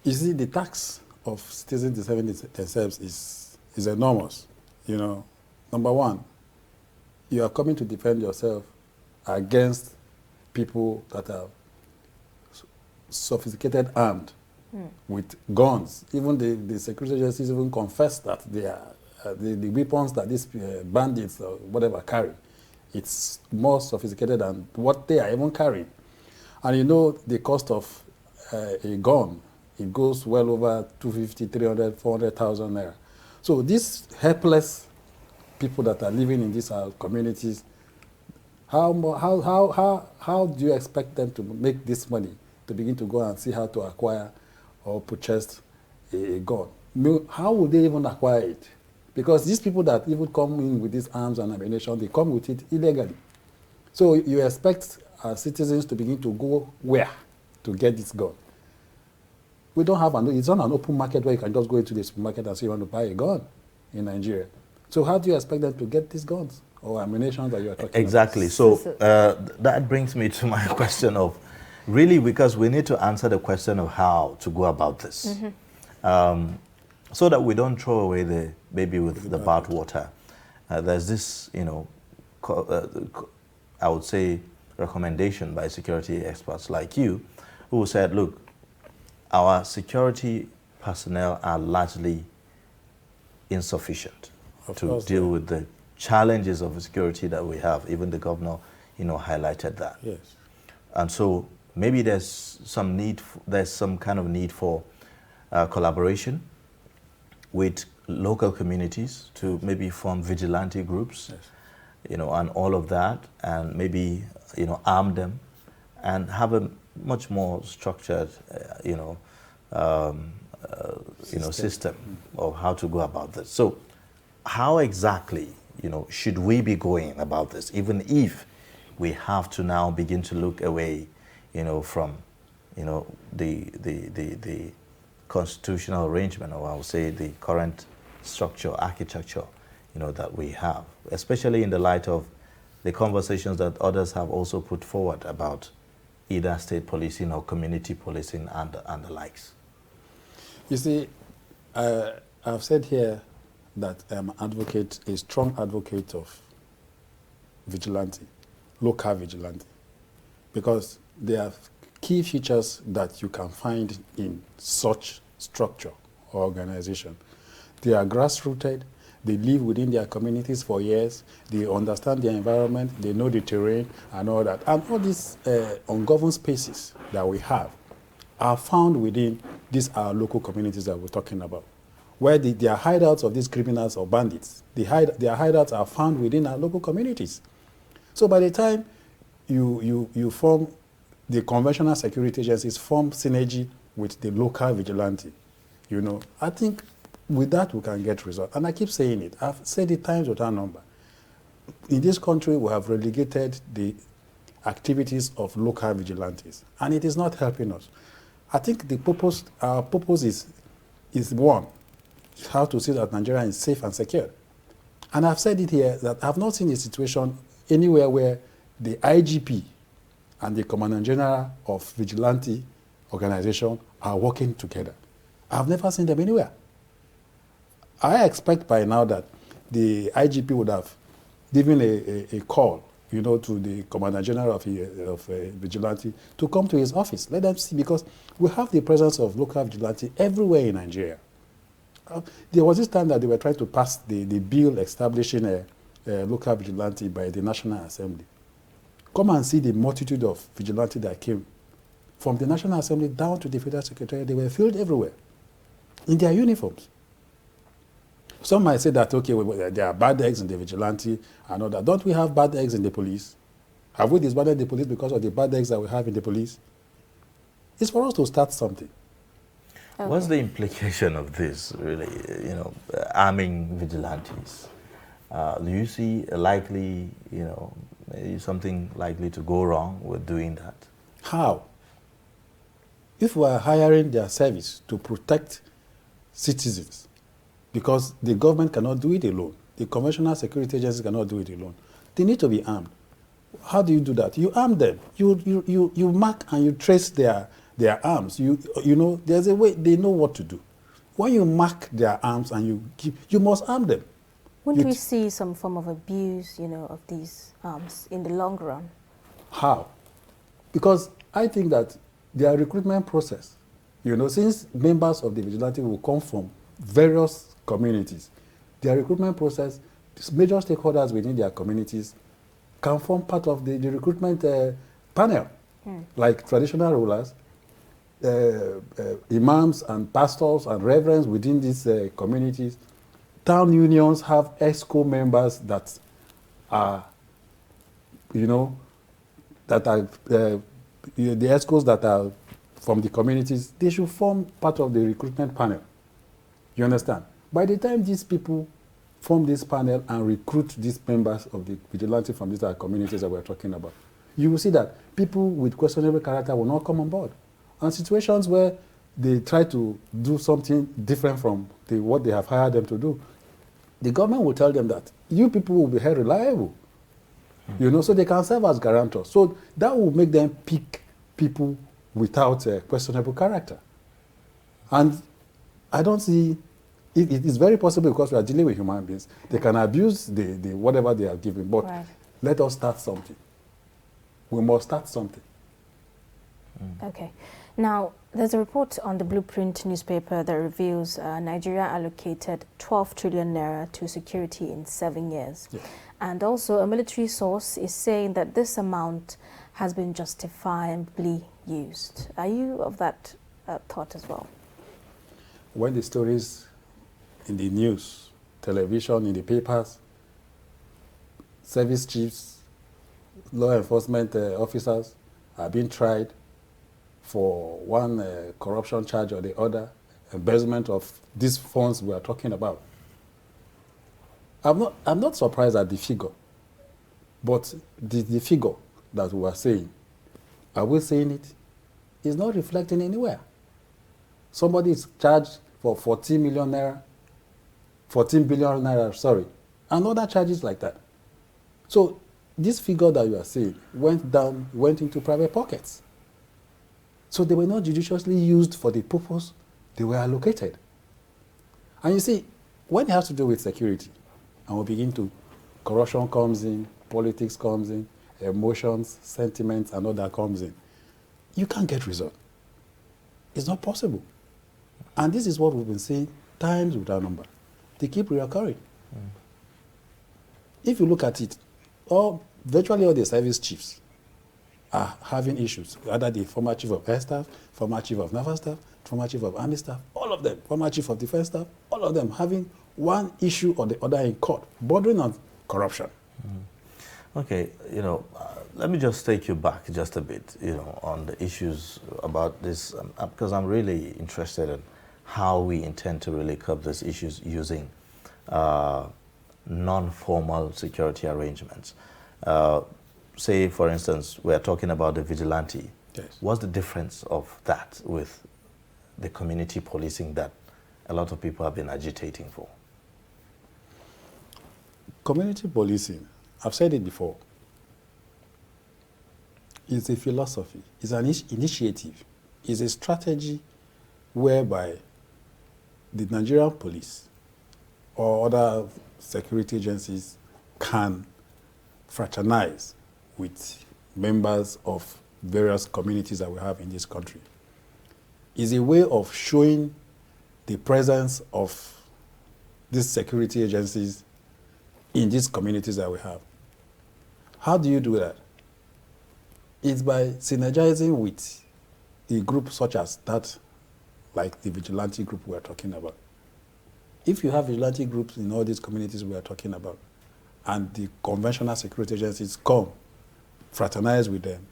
You see, the tax of citizens defending themselves is enormous. You know, number one, you are coming to defend yourself against people that are sophisticated armed with guns. Even the security agencies even confess that they are the weapons that these bandits or whatever carry, it's more sophisticated than what they are even carrying. And you know the cost of a gun, it goes well over 250, 300, 400,000 naira. So these helpless people that are living in these communities, how do you expect them to make this money to begin to go and see how to acquire or purchase a gun? How would they even acquire it? Because these people that even come in with these arms and ammunition, they come with it illegally. So you expect our citizens to begin to go where to get this gun? We don't have it's not an open market where you can just go into the supermarket and say you want to buy a gun in Nigeria. So how do you expect them to get these guns or ammunition that you are talking about? Exactly. So that brings me to my question of, really, because we need to answer the question of how to go about this. So that we don't throw away the baby with the bathwater. There's this, I would say, recommendation by security experts like you, who said, look, our security personnel are largely insufficient to deal with the challenges of security that we have. Even the governor, highlighted that. Yes. And so maybe there's some kind of need for collaboration with local communities to maybe form vigilante groups, yes, and all of that, and maybe, arm them and have a much more structured, system of how to go about this. So how exactly, should we be going about this, even if we have to now begin to look away, from, the constitutional arrangement, or I would say the current structure, architecture, that we have, especially in the light of the conversations that others have also put forward about either state policing or community policing and the likes? You see, I've said here that I'm a strong advocate of vigilante, local vigilante, because there are key features that you can find in such structure or organization. They are grassrooted, they live within their communities for years, they understand their environment, they know the terrain and all that. And all these ungoverned spaces that we have are found within these local communities that we're talking about, where they are hideouts of these criminals or bandits. Their hideouts are found within our local communities. So by the time you form, the conventional security agencies form synergy with the local vigilante, I think with that we can get results. And I keep saying it. I've said it times without number. In this country, we have relegated the activities of local vigilantes, and it is not helping us. I think our purpose is one, how to see that Nigeria is safe and secure. And I've said it here that I've not seen a situation anywhere where the IGP and the Commandant General of Vigilante Organization are working together. I've never seen them anywhere. I expect by now that the IGP would have given a call, to the Commandant General of Vigilante to come to his office. Let them see, because we have the presence of local vigilante everywhere in Nigeria. There was this time that they were trying to pass the bill establishing a local vigilante by the National Assembly. Come and see the multitude of vigilante that came from the National Assembly down to the Federal Secretariat. They were filled everywhere in their uniforms. Some might say that, okay, there are bad eggs in the vigilante and all that. Don't we have bad eggs in the police? Have we disbanded the police because of the bad eggs that we have in the police? It's for us to start something. Okay. What's the implication of this, really, arming vigilantes? Do you see likely, something likely to go wrong with doing that? How? If we are hiring their service to protect citizens, because the government cannot do it alone, the conventional security agencies cannot do it alone, they need to be armed. How do you do that? You arm them. You mark and you trace their arms. There's a way they know what to do. When you mark their arms and you must arm them. Wouldn't we see some form of abuse, of these arms in the long run? How? Because I think that their recruitment process, since members of the vigilante will come from various communities, their recruitment process, major stakeholders within their communities can form part of the recruitment panel, like traditional rulers, imams and pastors and reverends within these communities. Town unions have ESCO members that are, the ESCOs that are from the communities. They should form part of the recruitment panel. You understand? By the time these people form this panel and recruit these members of the vigilante from these communities that we're talking about, you will see that people with questionable character will not come on board. And situations where they try to do something different from what they have hired them to do, the government will tell them that you people will be held reliable, so they can serve as guarantors. So that will make them pick people without questionable character. And I don't see, it is very possible because we are dealing with human beings. They can abuse the whatever they are given, but let us start something. We must start something. Okay. Now, there's a report on the Blueprint newspaper that reveals Nigeria allocated 12 trillion naira to security in 7 years. Yeah. And also a military source is saying that this amount has been justifiably used. Are you of that thought as well? When the stories in the news, television, in the papers, service chiefs, law enforcement officers are being tried for one corruption charge or the other, embezzlement of these funds we are talking about. I'm not surprised at the figure, but the figure that we are saying, are we saying it? It's not reflecting anywhere. Somebody is charged for 14 billion naira, sorry, and other charges like that. So this figure that you are saying went into private pockets. So they were not judiciously used for the purpose they were allocated. And you see, when it has to do with security, and we begin to, corruption comes in, politics comes in, emotions, sentiments, and all that comes in, you can't get result. It's not possible. And this is what we've been saying times without number. They keep reoccurring. If you look at it, virtually all the service chiefs are having issues. Either the former chief of air staff, former chief of naval staff, former chief of army staff, all of them, former chief of defense staff, all of them having one issue or the other in court, bordering on corruption. Okay, let me just take you back just a bit, on the issues about this, because I'm really interested in how we intend to really curb these issues using non-formal security arrangements. Say, for instance, we're talking about the vigilante. Yes. What's the difference of that with the community policing that a lot of people have been agitating for? Community policing, I've said it before, is a philosophy, is an initiative, is a strategy whereby the Nigerian police or other security agencies can fraternize with members of various communities that we have in this country. Is a way of showing the presence of these security agencies in these communities that we have. How do you do that? It's by synergizing with a group such as that, like the vigilante group we are talking about. If you have vigilante groups in all these communities we are talking about, and the conventional security agencies come, fraternize with them,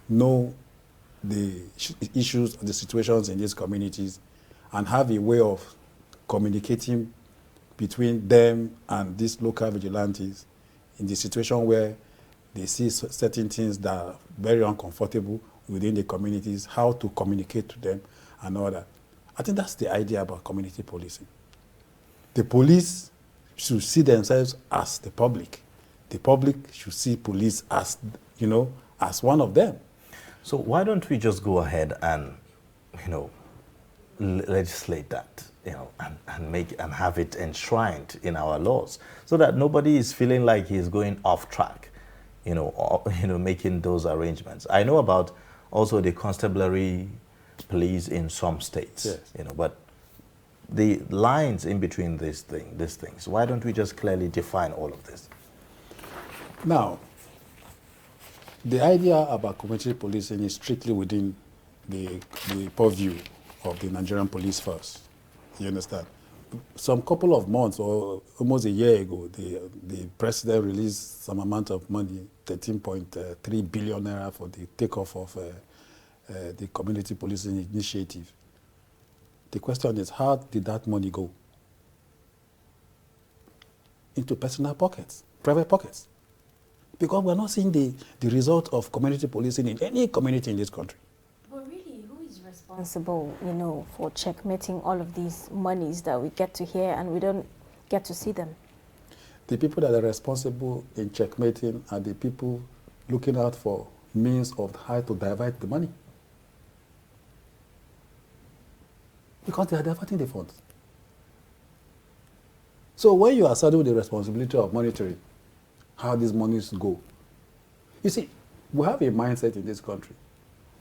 know the issues, the situations in these communities, and have a way of communicating between them and these local vigilantes in the situation where they see certain things that are very uncomfortable within the communities, how to communicate to them and all that. I think that's the idea about community policing. The police should see themselves as the public. The public should see police as, as one of them. So why don't we just go ahead and, legislate that, and have it enshrined in our laws, so that nobody is feeling like he's going off track, making those arrangements. I know about also the constabulary police in some states, yes. But the lines in between these things, why don't we just clearly define all of this? Now, the idea about community policing is strictly within the purview of the Nigerian police force. You understand? Some couple of months or almost a year ago, the president released some amount of money, 13.3 billion naira for the takeoff of the community policing initiative. The question is, how did that money go? Into personal pockets, private pockets. Because we're not seeing the result of community policing in any community in this country. But really, who is responsible, for checkmating all of these monies that we get to hear and we don't get to see them? The people that are responsible in checkmating are the people looking out for means of how to divert the money. Because they are diverting the funds. So when you are saddled with the responsibility of monitoring how these monies go, you see, we have a mindset in this country.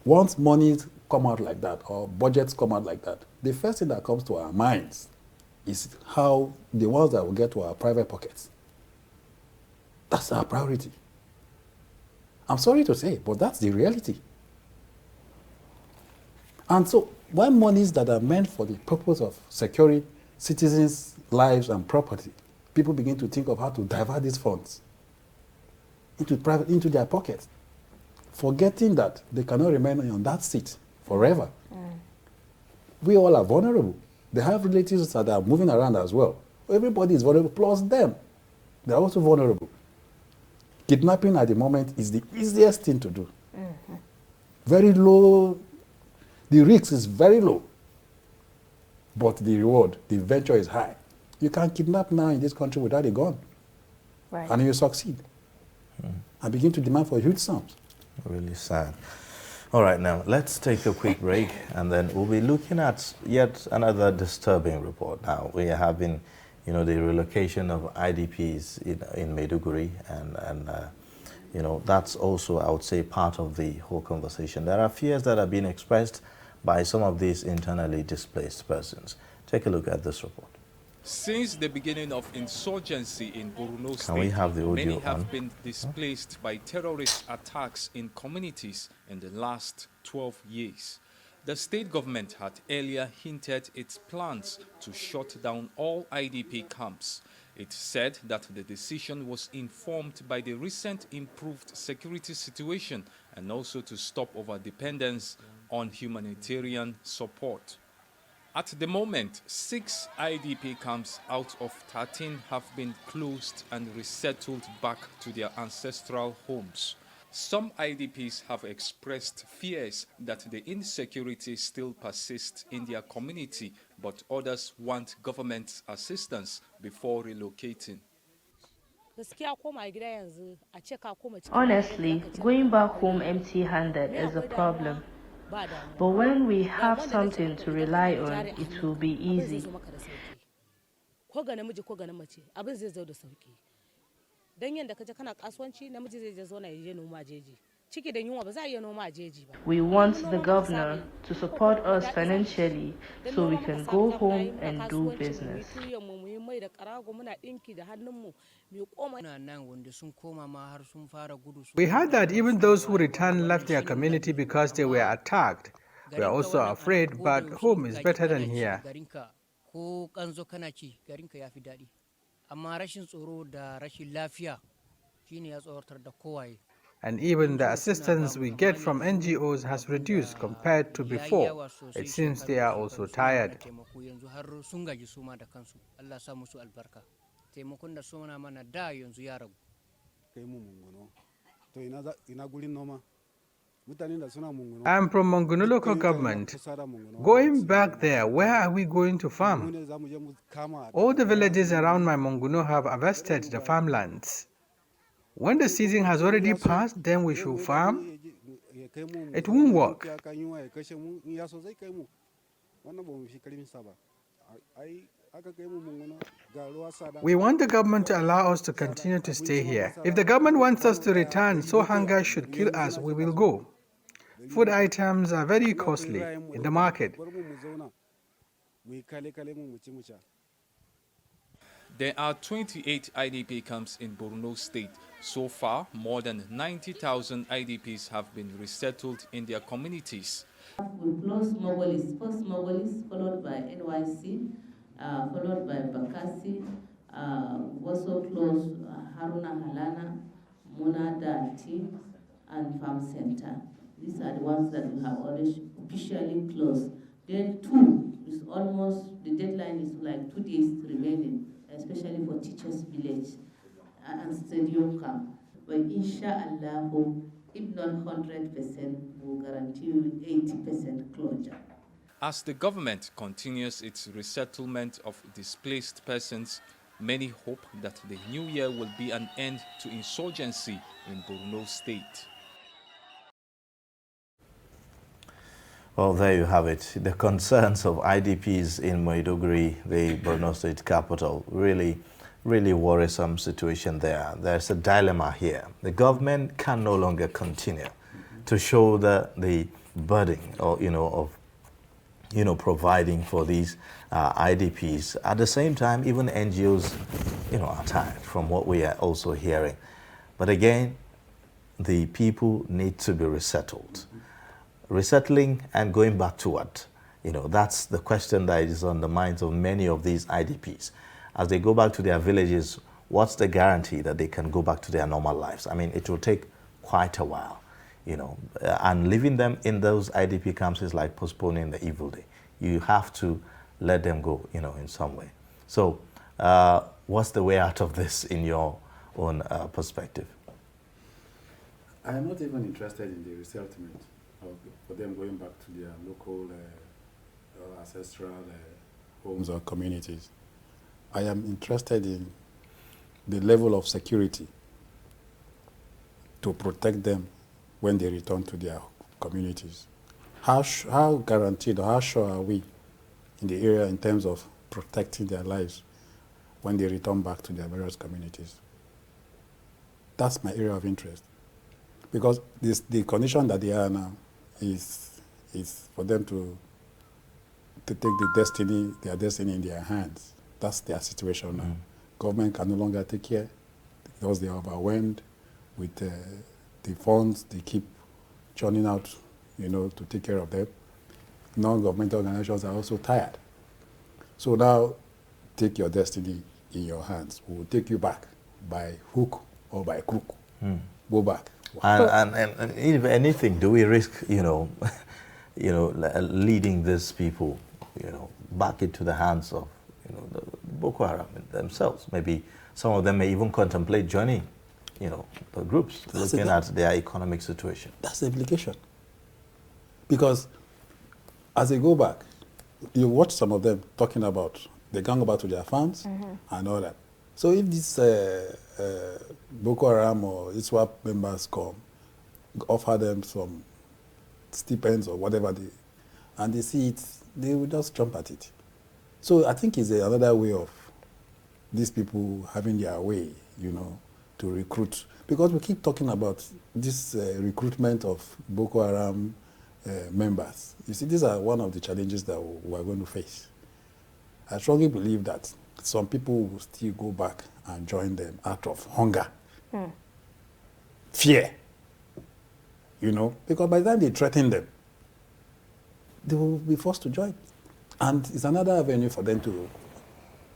Once monies come out like that, or budgets come out like that, the first thing that comes to our minds is how the ones that will get to our private pockets. That's our priority. I'm sorry to say, but that's the reality. And so, when monies that are meant for the purpose of securing citizens' lives and property, people begin to think of how to divert these funds into their pockets, forgetting that they cannot remain on that seat forever. We all are vulnerable. They have relatives that are moving around as well. Everybody is vulnerable, plus them. They're also vulnerable. Kidnapping at the moment is the easiest thing to do. Very low, the risk is very low, but the reward, the venture is high. You can kidnap now in this country without a gun, Right. and you succeed, and begin to demand for huge sums. Really sad. All right, now let's take a quick break, and then we'll be looking at yet another disturbing report. Now we are having, the relocation of IDPs in Maiduguri, and that's also, I would say, part of the whole conversation. There are fears that are being expressed by some of these internally displaced persons. Take a look at this report. Since the beginning of insurgency in Borno Can we State, have the audio many on? have been displaced by terrorist attacks in communities in the last 12 years. The state government had earlier hinted its plans to shut down all IDP camps. It said that the decision was informed by the recent improved security situation and also to stop over-dependence on humanitarian support. At the moment, 6 IDP camps out of 13 have been closed and resettled back to their ancestral homes. Some IDPs have expressed fears that the insecurity still persists in their community, but others want government assistance before relocating. Honestly, going back home empty-handed is a problem. But when we have something to rely on, it will be easy. We want the governor to support us financially so we can go home and do business. We heard that even those who returned left their community because they were attacked. We are also afraid, but home is better than here. And even the assistance we get from NGOs has reduced compared to before. It seems they are also tired. I'm from Monguno local government. Going back there, where are we going to farm? All the villages around my Monguno have harvested the farmlands. When the season has already passed, then we should farm. It won't work. We want the government to allow us to continue to stay here. If the government wants us to return, so hunger should kill us, we will go. Food items are very costly in the market. There are 28 IDP camps in Borno State. So far, more than 90,000 IDPs have been resettled in their communities. We close Mogolis, first Mogolis, followed by NYC, followed by Bakassi, also close Haruna Halana, Munada T, and Farm Center. These are the ones that we have already officially closed. Then 2 is almost, the deadline is like 2 days remaining, especially for Teachers Village and Stadium Camp. but inshallah, if not 100%, we'll guarantee you 80% closure. As the government continues its resettlement of displaced persons, many hope that the new year will be an end to insurgency in Borno State. Well, there you have it. The concerns of IDPs in Maiduguri, the Borno State capital, really worrisome situation there. There's a dilemma here. The government can no longer continue to shoulder the burden of providing for these IDPs. At the same time, even NGOs, are tired from what we are also hearing. But again, the people need to be resettled. Resettling and going back to what? That's the question that is on the minds of many of these IDPs. As they go back to their villages, what's the guarantee that they can go back to their normal lives? I mean, it will take quite a while. And leaving them in those IDP camps is like postponing the evil day. You have to let them go, in some way. So what's the way out of this in your own perspective? I am not even interested in the resettlement for them going back to their local ancestral homes or communities. I am interested in the level of security to protect them when they return to their communities. How guaranteed or how sure are we in the area in terms of protecting their lives when they return back to their various communities? That's my area of interest. Because the condition that they are now is for them to take their destiny in their hands. That's their situation now. Government can no longer take care because they are overwhelmed with the funds they keep churning out, to take care of them. Non-governmental organizations are also tired. So now, take your destiny in your hands. We will take you back by hook or by crook. Go back. And if anything, do we risk, leading these people, back into the hands of, the Boko Haram themselves? Maybe some of them may even contemplate joining, the groups, looking at their economic situation. That's the implication. Because as they go back, you watch some of them talking about, they gang about to their farms and all that. So if these Boko Haram or ISWAP members come, offer them some stipends or whatever, and they see it, they will just jump at it. So I think it's another way of these people having their way, to recruit. Because we keep talking about this recruitment of Boko Haram members. You see, these are one of the challenges that we are going to face. I strongly believe that some people will still go back and join them out of hunger, fear, because by the time they threaten them, they will be forced to join. And it's another avenue for them to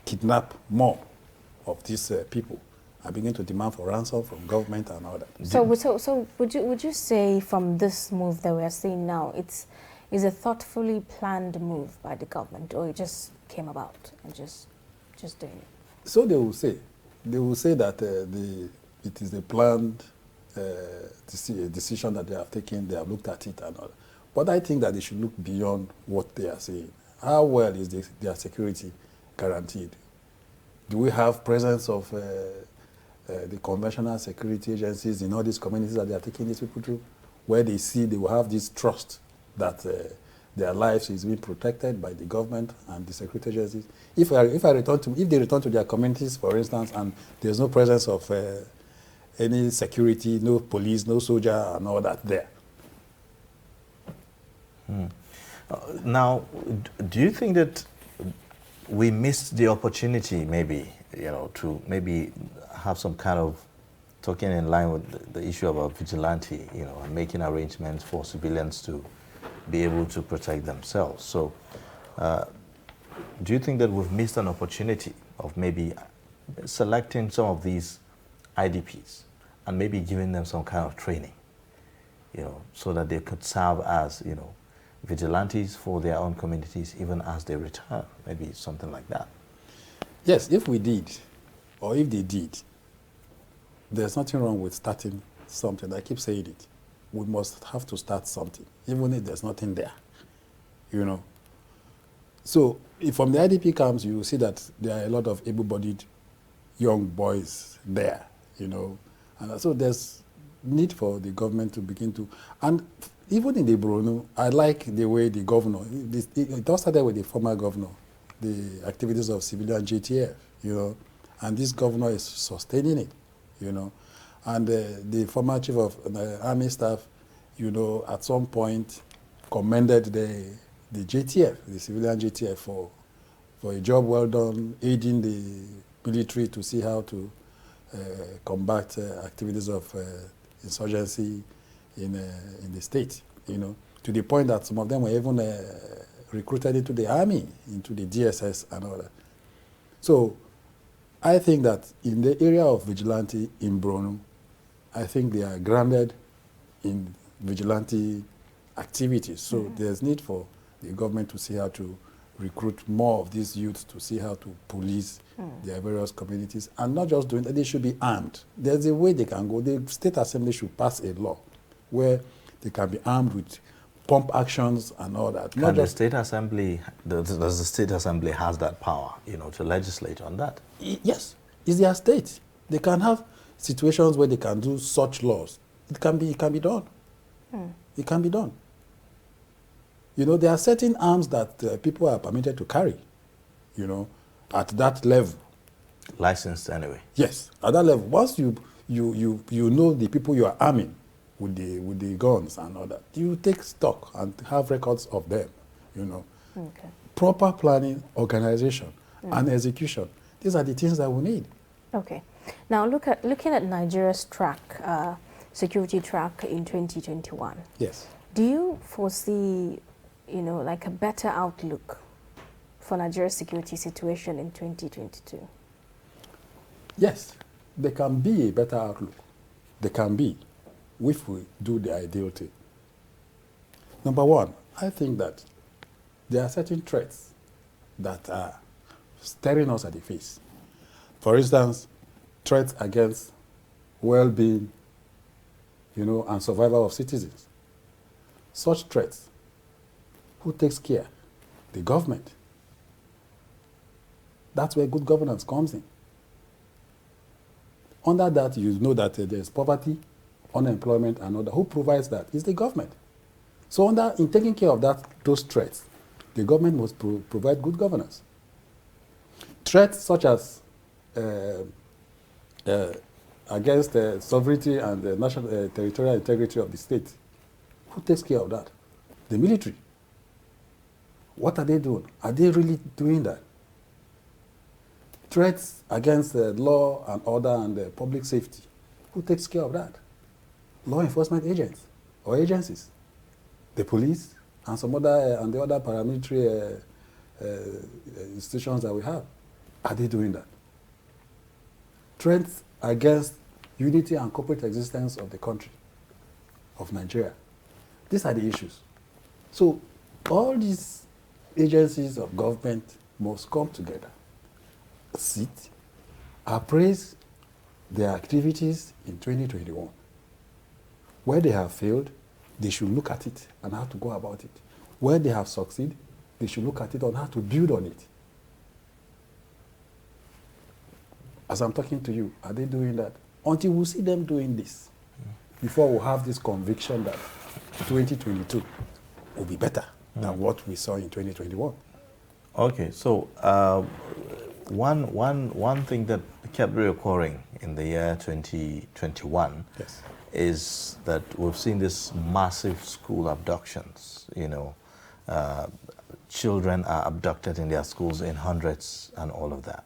kidnap more of these people and begin to demand for ransom from government and all that. So would you say from this move that we're seeing now, it's a thoughtfully planned move by the government, or it just came about and just doing it? So they will say. They will say that it is a planned decision that they have taken, they have looked at it and all that. But I think that they should look beyond what they are saying. How well is their security guaranteed? Do we have presence of the conventional security agencies in all these communities that they are taking these people to, where they see they will have this trust that their lives is being protected by the government and the security agencies? If they return to their communities, for instance, and there's no presence of any security, no police, no soldier, and all that there. Now, do you think that we missed the opportunity, maybe, to maybe have some kind of talking in line with the issue about vigilante, and making arrangements for civilians to be able to protect themselves? So, do you think that we've missed an opportunity of maybe selecting some of these IDPs and maybe giving them some kind of training, so that they could serve as, vigilantes for their own communities even as they return, maybe something like that? Yes, if we did, or if they did, there's nothing wrong with starting something. I keep saying it. We must have to start something, even if there's nothing there, you know. So if from the IDP camps, you see that there are a lot of able-bodied young boys there, you know. And so there's need for the government to begin to, and even in the Bruno, I like the way the governor, it all started with the former governor, the activities of civilian JTF, you know, and this governor is sustaining it, you know. And the former chief of army staff, you know, at some point commended the JTF, the civilian JTF, for a job well done, aiding the military to see how to combat activities of insurgency in the state, you know, to the point that some of them were even recruited into the army, into the DSS and all that. So I think that in the area of vigilante in Borno, I think they are grounded in vigilante activities. So there's need for the government to see how to recruit more of these youths, to see how to police their various communities, and not just doing that, they should be armed. There's a way they can go. The State Assembly should pass a law where they can be armed with pump actions and all that. Can the State Assembly, does the State Assembly has that power, you know, to legislate on that? Yes, it's their state. They can have situations where they can do such laws. It can be done. It can be done. You know, there are certain arms that people are permitted to carry, you know, at that level. Licensed anyway. Yes, at that level. Once you know the people you are arming with the guns and all that, you take stock and have records of them, you know. Okay. Proper planning, organization, and execution. These are the things that we need. Okay. Now looking at Nigeria's track, security track in 2021. Yes. Do you foresee, you know, like a better outlook for Nigeria's security situation in 2022? Yes, there can be a better outlook. There can be, if we do the ideal thing. Number one, I think that there are certain threats that are staring us at the face. For instance, threats against well-being, you know, and survival of citizens. Such threats, who takes care? The government. That's where good governance comes in. Under that, you know that there's poverty, unemployment, and other. Who provides that? It's the government. So in taking care of those threats, the government must provide good governance. Threats such as against the sovereignty and the national territorial integrity of the state. Who takes care of that? The military. What are they doing? Are they really doing that? Threats against law and order and public safety. Who takes care of that? Law enforcement agents or agencies. The police and some other and the other paramilitary institutions that we have. Are they doing that? Threats against unity and corporate existence of the country, of Nigeria. These are the issues. So all these agencies of government must come together, sit, appraise their activities in 2021. Where they have failed, they should look at it and how to go about it. Where they have succeeded, they should look at it on how to build on it. As I'm talking to you, are they doing that? Until we see them doing this, before we have this conviction that 2022 will be better than what we saw in 2021. Okay, so one thing that kept reoccurring in the year 2021 is that we've seen this massive school abductions. You know, children are abducted in their schools in hundreds and all of that.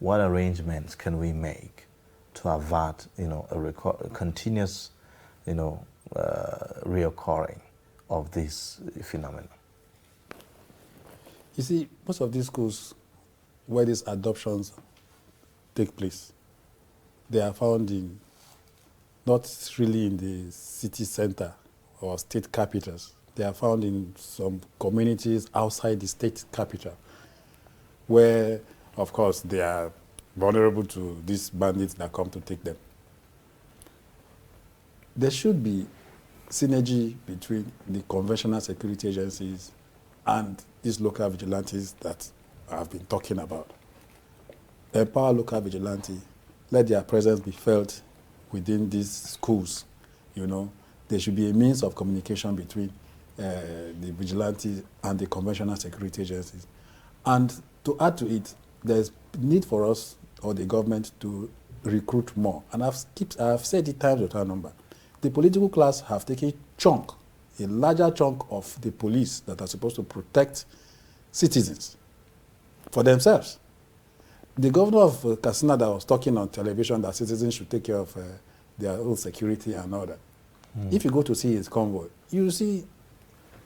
What arrangements can we make to avert, you know, a continuous, you know, reoccurring of this phenomenon? You see, most of these schools where these adoptions take place, they are found in, not really in the city center or state capitals. They are found in some communities outside the state capital, where, of course, they are vulnerable to these bandits that come to take them. there should be synergy between the conventional security agencies and these local vigilantes that I've been talking about. Empower local vigilante, let their presence be felt within these schools. You know, there should be a means of communication between the vigilantes and the conventional security agencies. And to add to it, there's need for us or the government to recruit more. And I've said it times without number. The political class have taken a larger chunk of the police that are supposed to protect citizens for themselves. The governor of Katsina that was talking on television that citizens should take care of their own security and all that. If you go to see his convoy, you see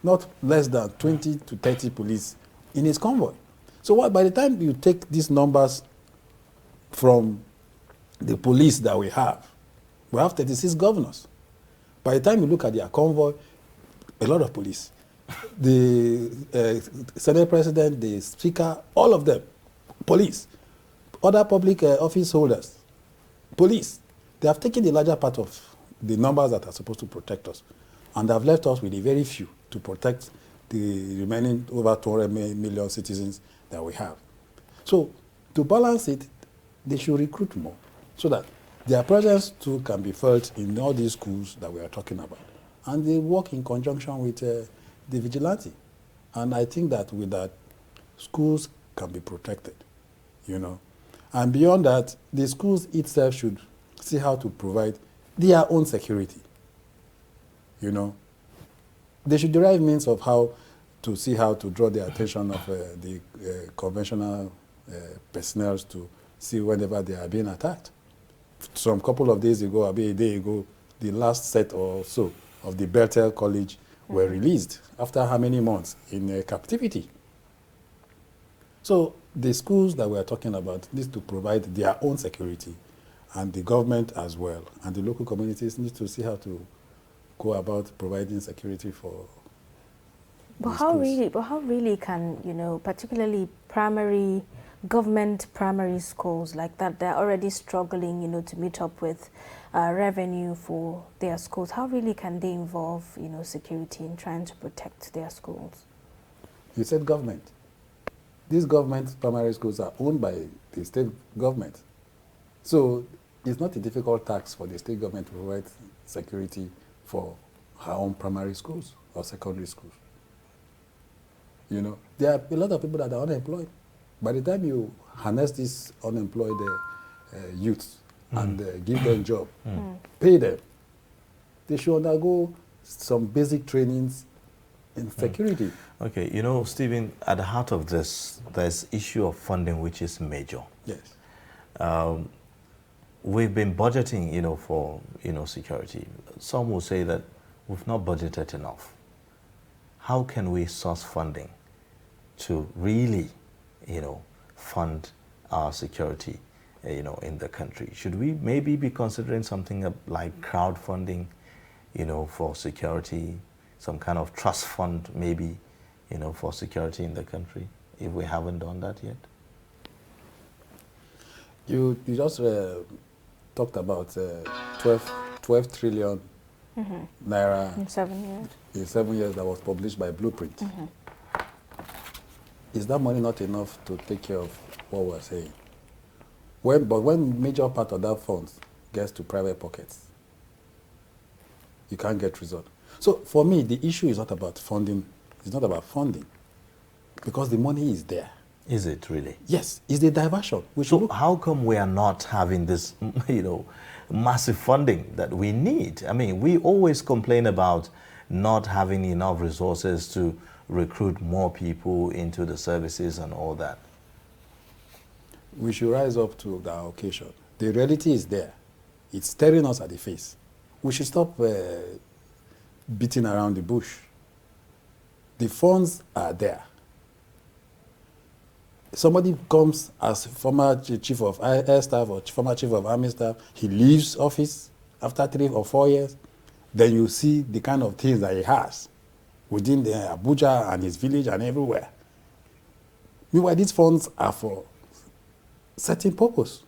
not less than 20 to 30 police in his convoy. So by the time you take these numbers from the police that we have 36 governors. By the time you look at their convoy, a lot of police. The Senate President, the Speaker, all of them, police. Other public office holders, police. They have taken the larger part of the numbers that are supposed to protect us. And they have left us with a very few to protect the remaining over 200 million citizens that we have. So to balance it, they should recruit more so that their presence too can be felt in all these schools that we are talking about. And they work in conjunction with the vigilante. And I think that with that, schools can be protected, you know. And beyond that, the schools itself should see how to provide their own security, you know. They should derive means of how to see how to draw the attention of the conventional personnel to see whenever they are being attacked. Some couple of days ago, a day ago, the last set or so of the Bethel College were released after how many months in captivity. So the schools that we are talking about need to provide their own security, and the government as well, and the local communities need to see how to go about providing security for. But how really can, you know, particularly government primary schools like that, they're already struggling, you know, to meet up with revenue for their schools. How really can they involve, you know, security in trying to protect their schools? You said government. These government primary schools are owned by the state government. So it's not a difficult task for the state government to provide security for her own primary schools or secondary schools. You know, there are a lot of people that are unemployed. By the time you harness these unemployed youths and give them a job, pay them, they should undergo some basic trainings in security. Okay, you know, Stephen, at the heart of this, there's issue of funding, which is major. Yes. We've been budgeting, you know, for, you know, security. Some will say that we've not budgeted enough. How can we source funding to really, you know, fund our security, you know, in the country? Should we maybe be considering something like crowdfunding, you know, for security, some kind of trust fund maybe, you know, for security in the country, if we haven't done that yet? You just talked about 12 trillion naira in 7 years. In 7 years that was published by Blueprint. Is that money not enough to take care of what we're saying? But when major part of that funds gets to private pockets, you can't get result. So for me, the issue is not about funding. It's not about funding, because the money is there. Is it really? Yes, it's the diversion. So how come we are not having this, you know, massive funding that we need? I mean, we always complain about not having enough resources to recruit more people into the services and all that. We should rise up to the occasion. The reality is there. It's staring us at the face. We should stop beating around the bush. The funds are there. Somebody comes as former chief of air staff or former chief of army staff, he leaves office after 3 or 4 years, then you see the kind of things that he has within the Abuja and his village and everywhere. Meanwhile, these funds are for certain purpose.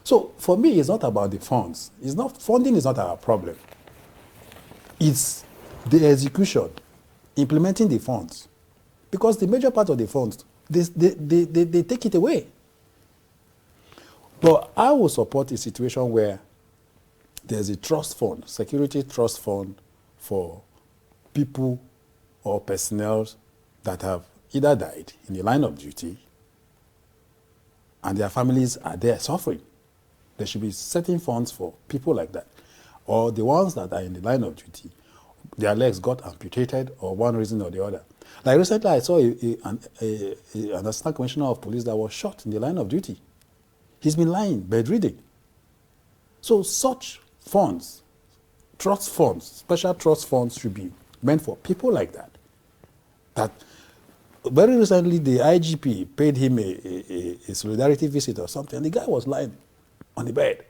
So for me, it's not about the funds. Funding is not our problem. It's the execution, implementing the funds. Because the major part of the funds, they take it away. But I will support a situation where there's a trust fund, security trust fund for people or personnel that have either died in the line of duty and their families are there suffering. There should be certain funds for people like that. Or the ones that are in the line of duty, their legs got amputated or one reason or the other. Like recently I saw an assistant commissioner of police that was shot in the line of duty. He's been lying, bedridden. So such funds, trust funds, special trust funds should be meant for people like that. That very recently the IGP paid him a solidarity visit or something, and the guy was lying on the bed.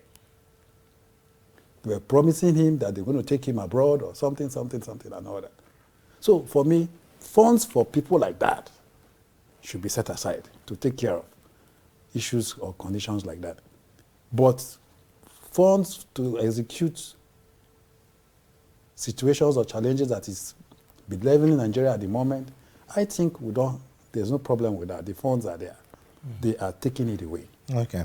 They were promising him that they're going to take him abroad or something, and all that. So for me, funds for people like that should be set aside to take care of issues or conditions like that. But funds to execute situations or challenges that is bedeviling Nigeria at the moment, I think there's no problem with that. The funds are there. They are taking it away. Okay.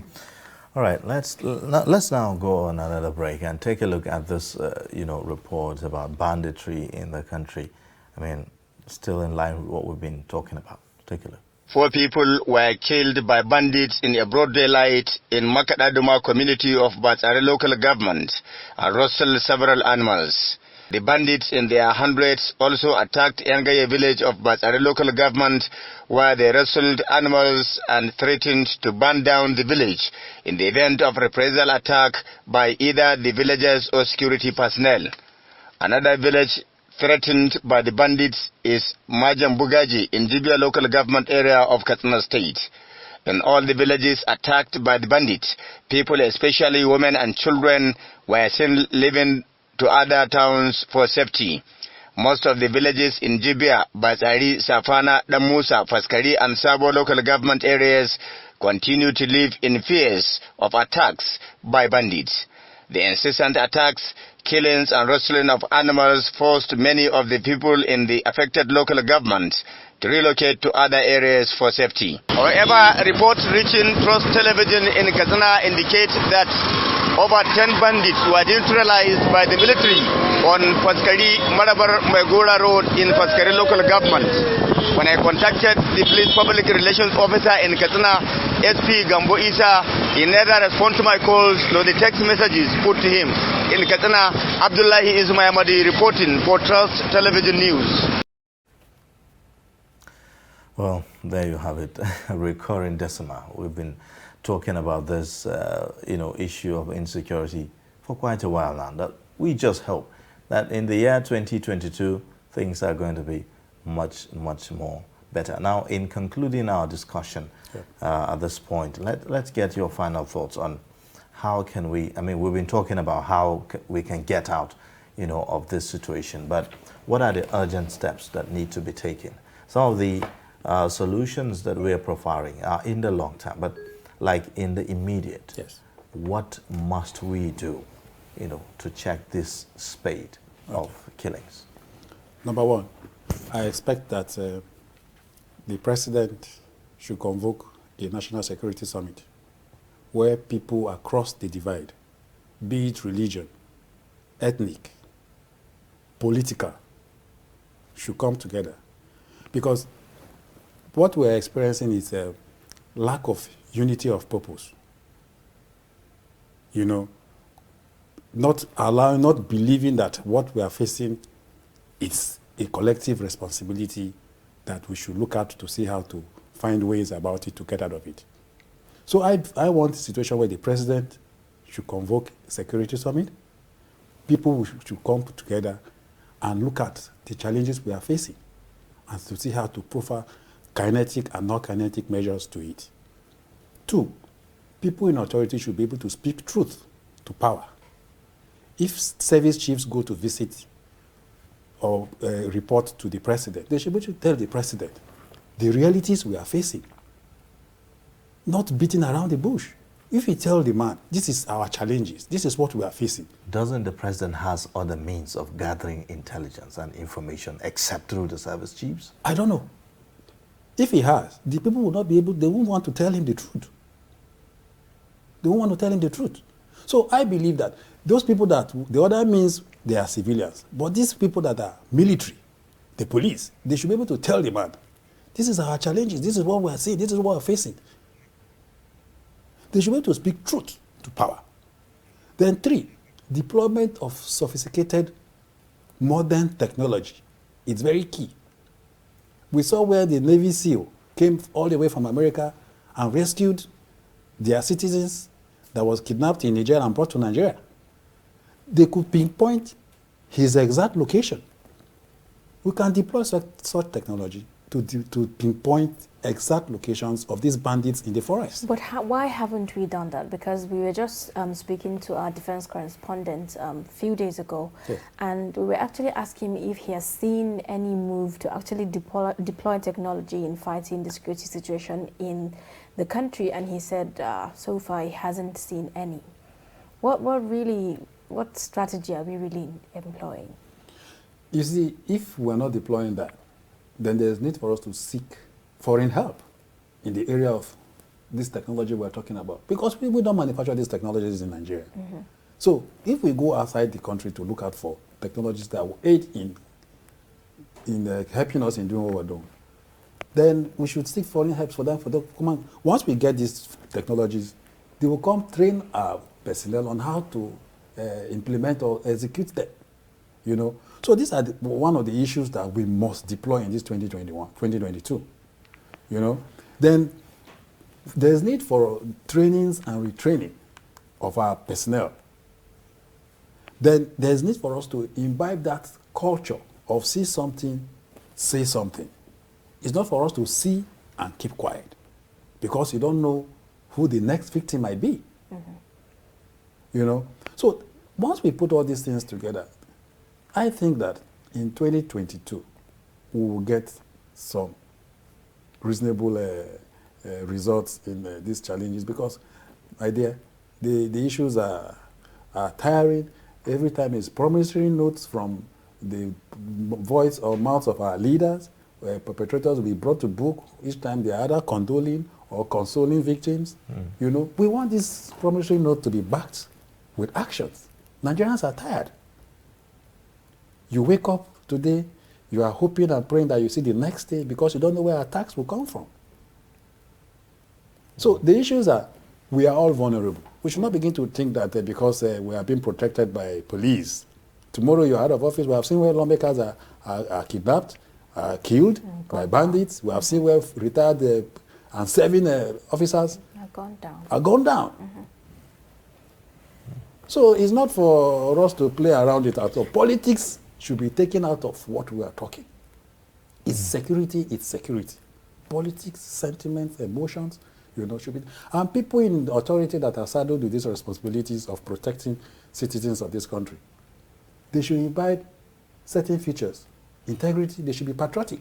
All right, let's now go on another break and take a look at this, reports about banditry in the country. I mean, still in line with what we've been talking about. Take a look. 4 people were killed by bandits in a broad daylight in Makadaduma community of Batsare local government and rustled several animals. The bandits in their hundreds also attacked Yangaye village of Batsare local government where they rustled animals and threatened to burn down the village in the event of reprisal attack by either the villagers or security personnel. Another village threatened by the bandits is Majambugaji in Jibia local government area of Katsina State. In all the villages attacked by the bandits, people, especially women and children, were seen leaving to other towns for safety. Most of the villages in Jibia, Batsari, Safana, Damusa, Faskari and Sabo local government areas continue to live in fears of attacks by bandits. The incessant attacks, killings and rustling of animals forced many of the people in the affected local government to relocate to other areas for safety. However, reports reaching Trust Television in Katsina indicate that over 10 bandits were neutralized by the military on Faskari Marabar Magora Road in Faskari local government. When I contacted the police public relations officer in Katsina, SP Gambo Isa, he neither responded to my calls nor the text messages put to him. In Katsina, Abdullahi Ismayamadi reporting for Trust Television News. Well, there you have it, a recurring decimal. We've been talking about this, issue of insecurity for quite a while now. That we just hope that in the year 2022, things are going to be much, much more better. Now, in concluding our discussion at this point, let's get your final thoughts on how can we, we've been talking about how we can get out, of this situation, but what are the urgent steps that need to be taken? Some of the solutions that we are profiling are in the long term, but like in the immediate, what must we do, to check this spate of killings? Number one, I expect that the president should convoke a national security summit where people across the divide, be it religion, ethnic, political, should come together. Because what we're experiencing is a lack of unity of purpose. Not believing that what we are facing is a collective responsibility that we should look at to see how to find ways about it to get out of it. So I want a situation where the president should convoke a security summit. People should come together and look at the challenges we are facing and to see how to profile kinetic and non-kinetic measures to it. 2, people in authority should be able to speak truth to power. If service chiefs go to visit or report to the president, they should be able to tell the president the realities we are facing, not beating around the bush. If you tell the man, this is our challenges, this is what we are facing. Doesn't the president has other means of gathering intelligence and information except through the service chiefs? I don't know. If he has, the people will not be able, they won't want to tell him the truth. They won't want to tell him the truth. So I believe that those people that, the other means they are civilians, but these people that are military, the police, they should be able to tell the man, this is our challenges, this is what we are seeing, this is what we are facing. They should be able to speak truth to power. Then 3, deployment of sophisticated modern technology. It's very key. We saw where the Navy SEAL came all the way from America and rescued their citizens that was kidnapped in Nigeria and brought to Nigeria. They could pinpoint his exact location. We can deploy such technology to pinpoint exact locations of these bandits in the forest. But why haven't we done that? Because we were just speaking to our defense correspondent a few days ago, yes, and we were actually asking him if he has seen any move to actually deploy technology in fighting the security situation in the country, and he said so far he hasn't seen any. What strategy are we really employing? You see, if we're not deploying that, then there's need for us to seek foreign help in the area of this technology we're talking about. Because we don't manufacture these technologies in Nigeria. Mm-hmm. So if we go outside the country to look out for technologies that will aid in helping us in doing what we're doing, then we should seek foreign help for them. Once we get these technologies, they will come train our personnel on how to implement or execute them. You know, so these are one of the issues that we must deploy in this 2022. You know, then there's need for trainings and retraining of our personnel. Then there's need for us to imbibe that culture of see something, say something. It's not for us to see and keep quiet because you don't know who the next victim might be. Mm-hmm. You know, so once we put all these things together, I think that in 2022, we will get some reasonable results in these challenges because, my dear, the issues are tiring. Every time it's promissory notes from the voice or mouths of our leaders, where perpetrators will be brought to book. Each time they are either condoling or consoling victims. You know, we want this promissory note to be backed with actions. Nigerians are tired. You wake up today, you are hoping and praying that you see the next day because you don't know where attacks will come from. So the issues are, we are all vulnerable. We should not begin to think that because we are being protected by police. Tomorrow you're out of office, we have seen where lawmakers are kidnapped, killed by bandits. We have seen where retired and serving officers are gone down. Mm-hmm. So it's not for us to play around it at all. Politics should be taken out of what we are talking. It's security, it's security. Politics, sentiments, emotions, you know, should be. And people in authority that are saddled with these responsibilities of protecting citizens of this country, they should imbibe certain features. Integrity, they should be patriotic.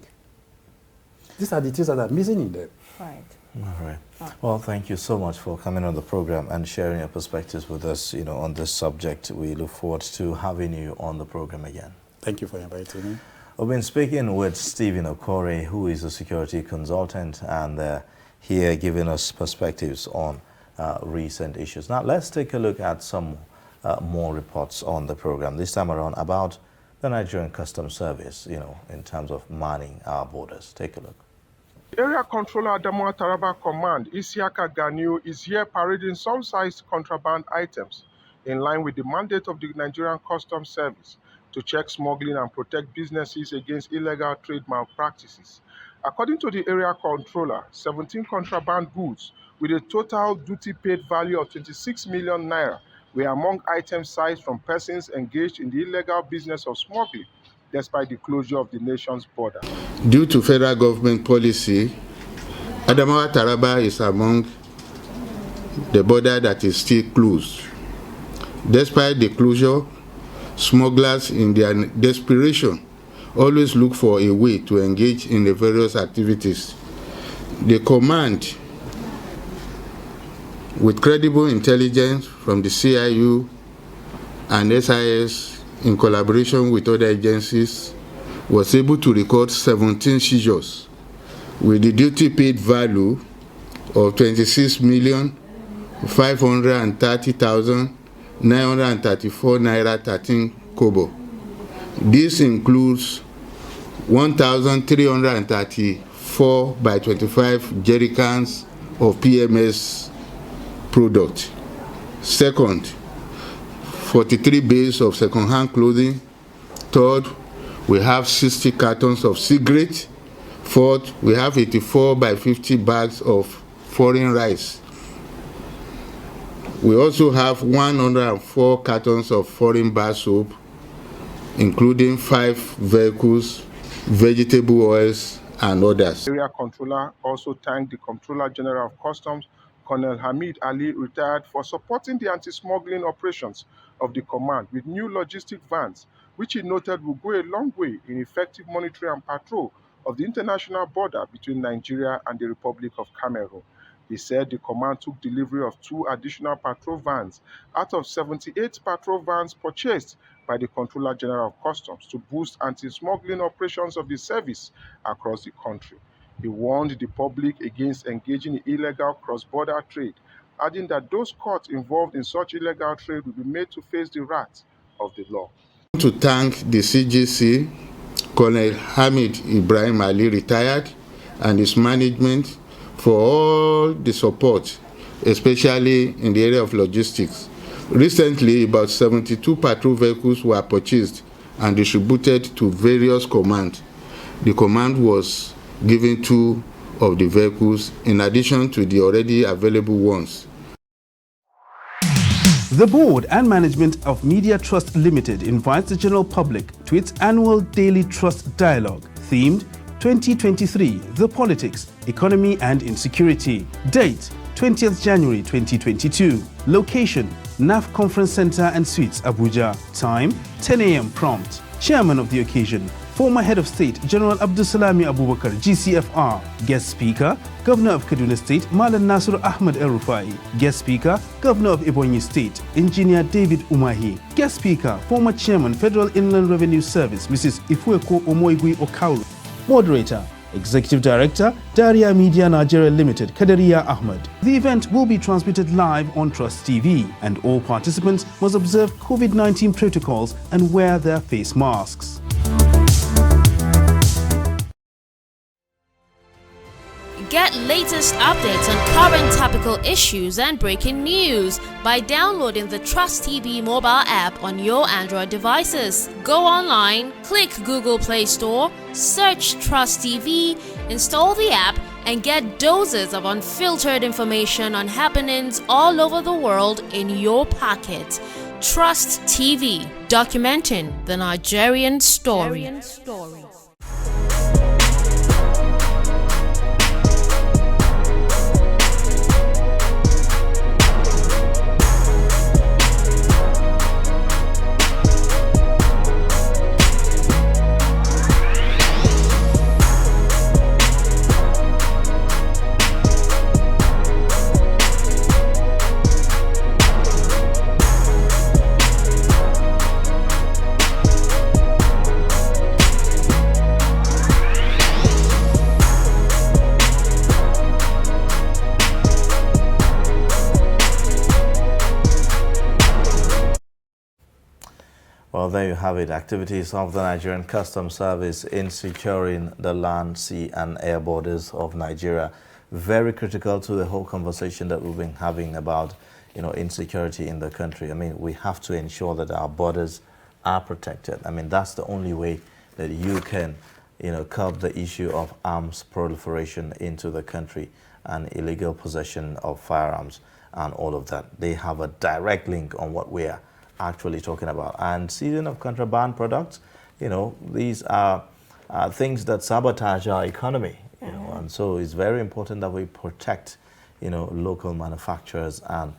These are the things that are missing in them. Right. All right. Well, thank you so much for coming on the program and sharing your perspectives with us, you know, on this subject. We look forward to having you on the program again. Thank you for inviting me. We've been speaking with Stephen Okore, who is a security consultant, and here giving us perspectives on recent issues. Now, let's take a look at some more reports on the program, this time around about the Nigerian Customs Service, you know, in terms of manning our borders. Take a look. Area Controller Adamawa Taraba Command, Isiaka Ganiu, is here parading some sized contraband items in line with the mandate of the Nigerian Customs Service to check smuggling and protect businesses against illegal trade malpractices. According to the area controller, 17 contraband goods with a total duty paid value of 26 million naira were among items seized from persons engaged in the illegal business of smuggling, despite the closure of the nation's border. Due to federal government policy, Adamawa Taraba is among the border that is still closed. Despite the closure, smugglers in their desperation always look for a way to engage in the various activities. The command with credible intelligence from the CIU and SIS in collaboration with other agencies, was able to record 17 seizures with the duty paid value of 26,530,934 naira 13 kobo. This includes 1,334 by 25 jerrycans of PMS product. Second, 43 bales of second-hand clothing. Third, we have 60 cartons of cigarettes. Fourth, we have 84 by 50 bags of foreign rice. We also have 104 cartons of foreign bar soap, including 5 vehicles, vegetable oils, and others. Area controller also thanked the Comptroller General of Customs, Colonel Hamid Ali, retired, for supporting the anti-smuggling operations of the command with new logistic vans, which he noted will go a long way in effective monitoring and patrol of the international border between Nigeria and the Republic of Cameroon. He said the command took delivery of 2 additional patrol vans out of 78 patrol vans purchased by the Comptroller General of Customs to boost anti-smuggling operations of the service across the country. He warned the public against engaging in illegal cross-border trade, adding that those caught involved in such illegal trade will be made to face the wrath of the law. To thank the CGC, Colonel Hamid Ibrahim Ali, retired, and his management for all the support, especially in the area of logistics. Recently, about 72 patrol vehicles were purchased and distributed to various commands. The command was given 2 of the vehicles in addition to the already available ones. The board and management of Media Trust Limited invites the general public to its annual daily trust dialogue themed 2023, The Politics, Economy and Insecurity. Date, 20th January 2022. Location, NAF Conference Center and Suites, Abuja. Time, 10 a.m. prompt. Chairman of the occasion, former Head of State, General Abdulsalami Abubakar, GCFR. Guest Speaker, Governor of Kaduna State, Malam Nasir Ahmed El-Rufai. Guest Speaker, Governor of Ebonyi State, Engineer David Umahi. Guest Speaker, former Chairman, Federal Inland Revenue Service, Mrs. Ifueko Omoigui Okauru. Moderator, Executive Director, Daria Media Nigeria Limited, Kadaria Ahmed. The event will be transmitted live on Trust TV, and all participants must observe COVID-19 protocols and wear their face masks. Get latest updates on current topical issues and breaking news by downloading the TrustTV mobile app on your Android devices. Go online, click Google Play Store, search TrustTV, install the app, and get doses of unfiltered information on happenings all over the world in your pocket. TrustTV, documenting the Nigerian story. Well, there you have it. Activities of the Nigerian Customs Service in securing the land, sea, and air borders of Nigeria. Very critical to the whole conversation that we've been having about, insecurity in the country. I mean, we have to ensure that our borders are protected. I mean, that's the only way that you can, curb the issue of arms proliferation into the country and illegal possession of firearms and all of that. They have a direct link on what we are actually talking about. And seizing of contraband products, these are things that sabotage our economy, and so it's very important that we protect, local manufacturers and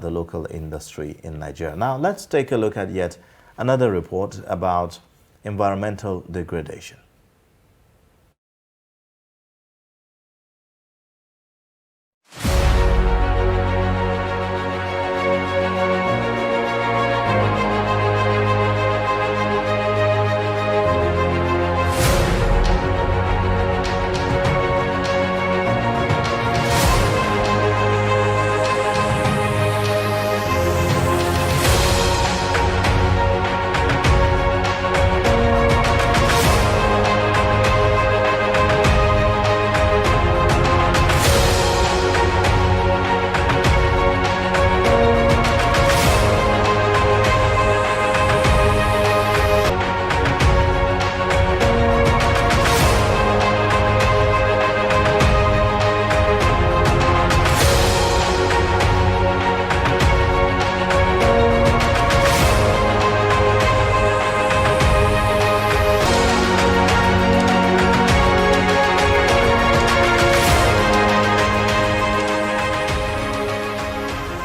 the local industry in Nigeria. Now, let's take a look at yet another report about environmental degradation.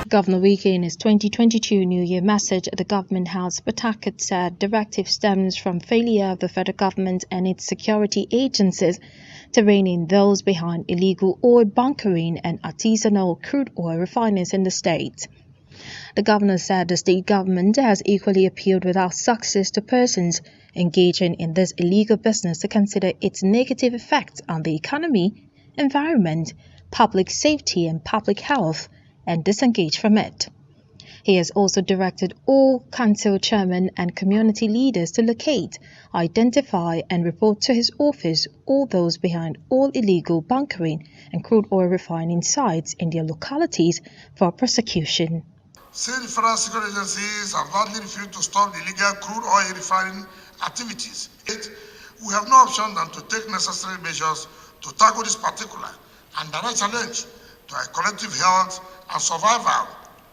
Governor Wike, in his 2022 New Year message at the Government House, Pawtucket, said directive stems from failure of the federal government and its security agencies to rein in those behind illegal oil bunkering and artisanal crude oil refineries in the state. The governor said the state government has equally appealed without success to persons engaging in this illegal business to consider its negative effects on the economy, environment, public safety and public health, and disengage from it. He has also directed all council chairmen and community leaders to locate, identify and report to his office all those behind all illegal bunkering and crude oil refining sites in their localities for prosecution. Since the federal security agencies have largely refused to stop the illegal crude oil refining activities, we have no option than to take necessary measures to tackle this particular and direct challenge to our collective health and survival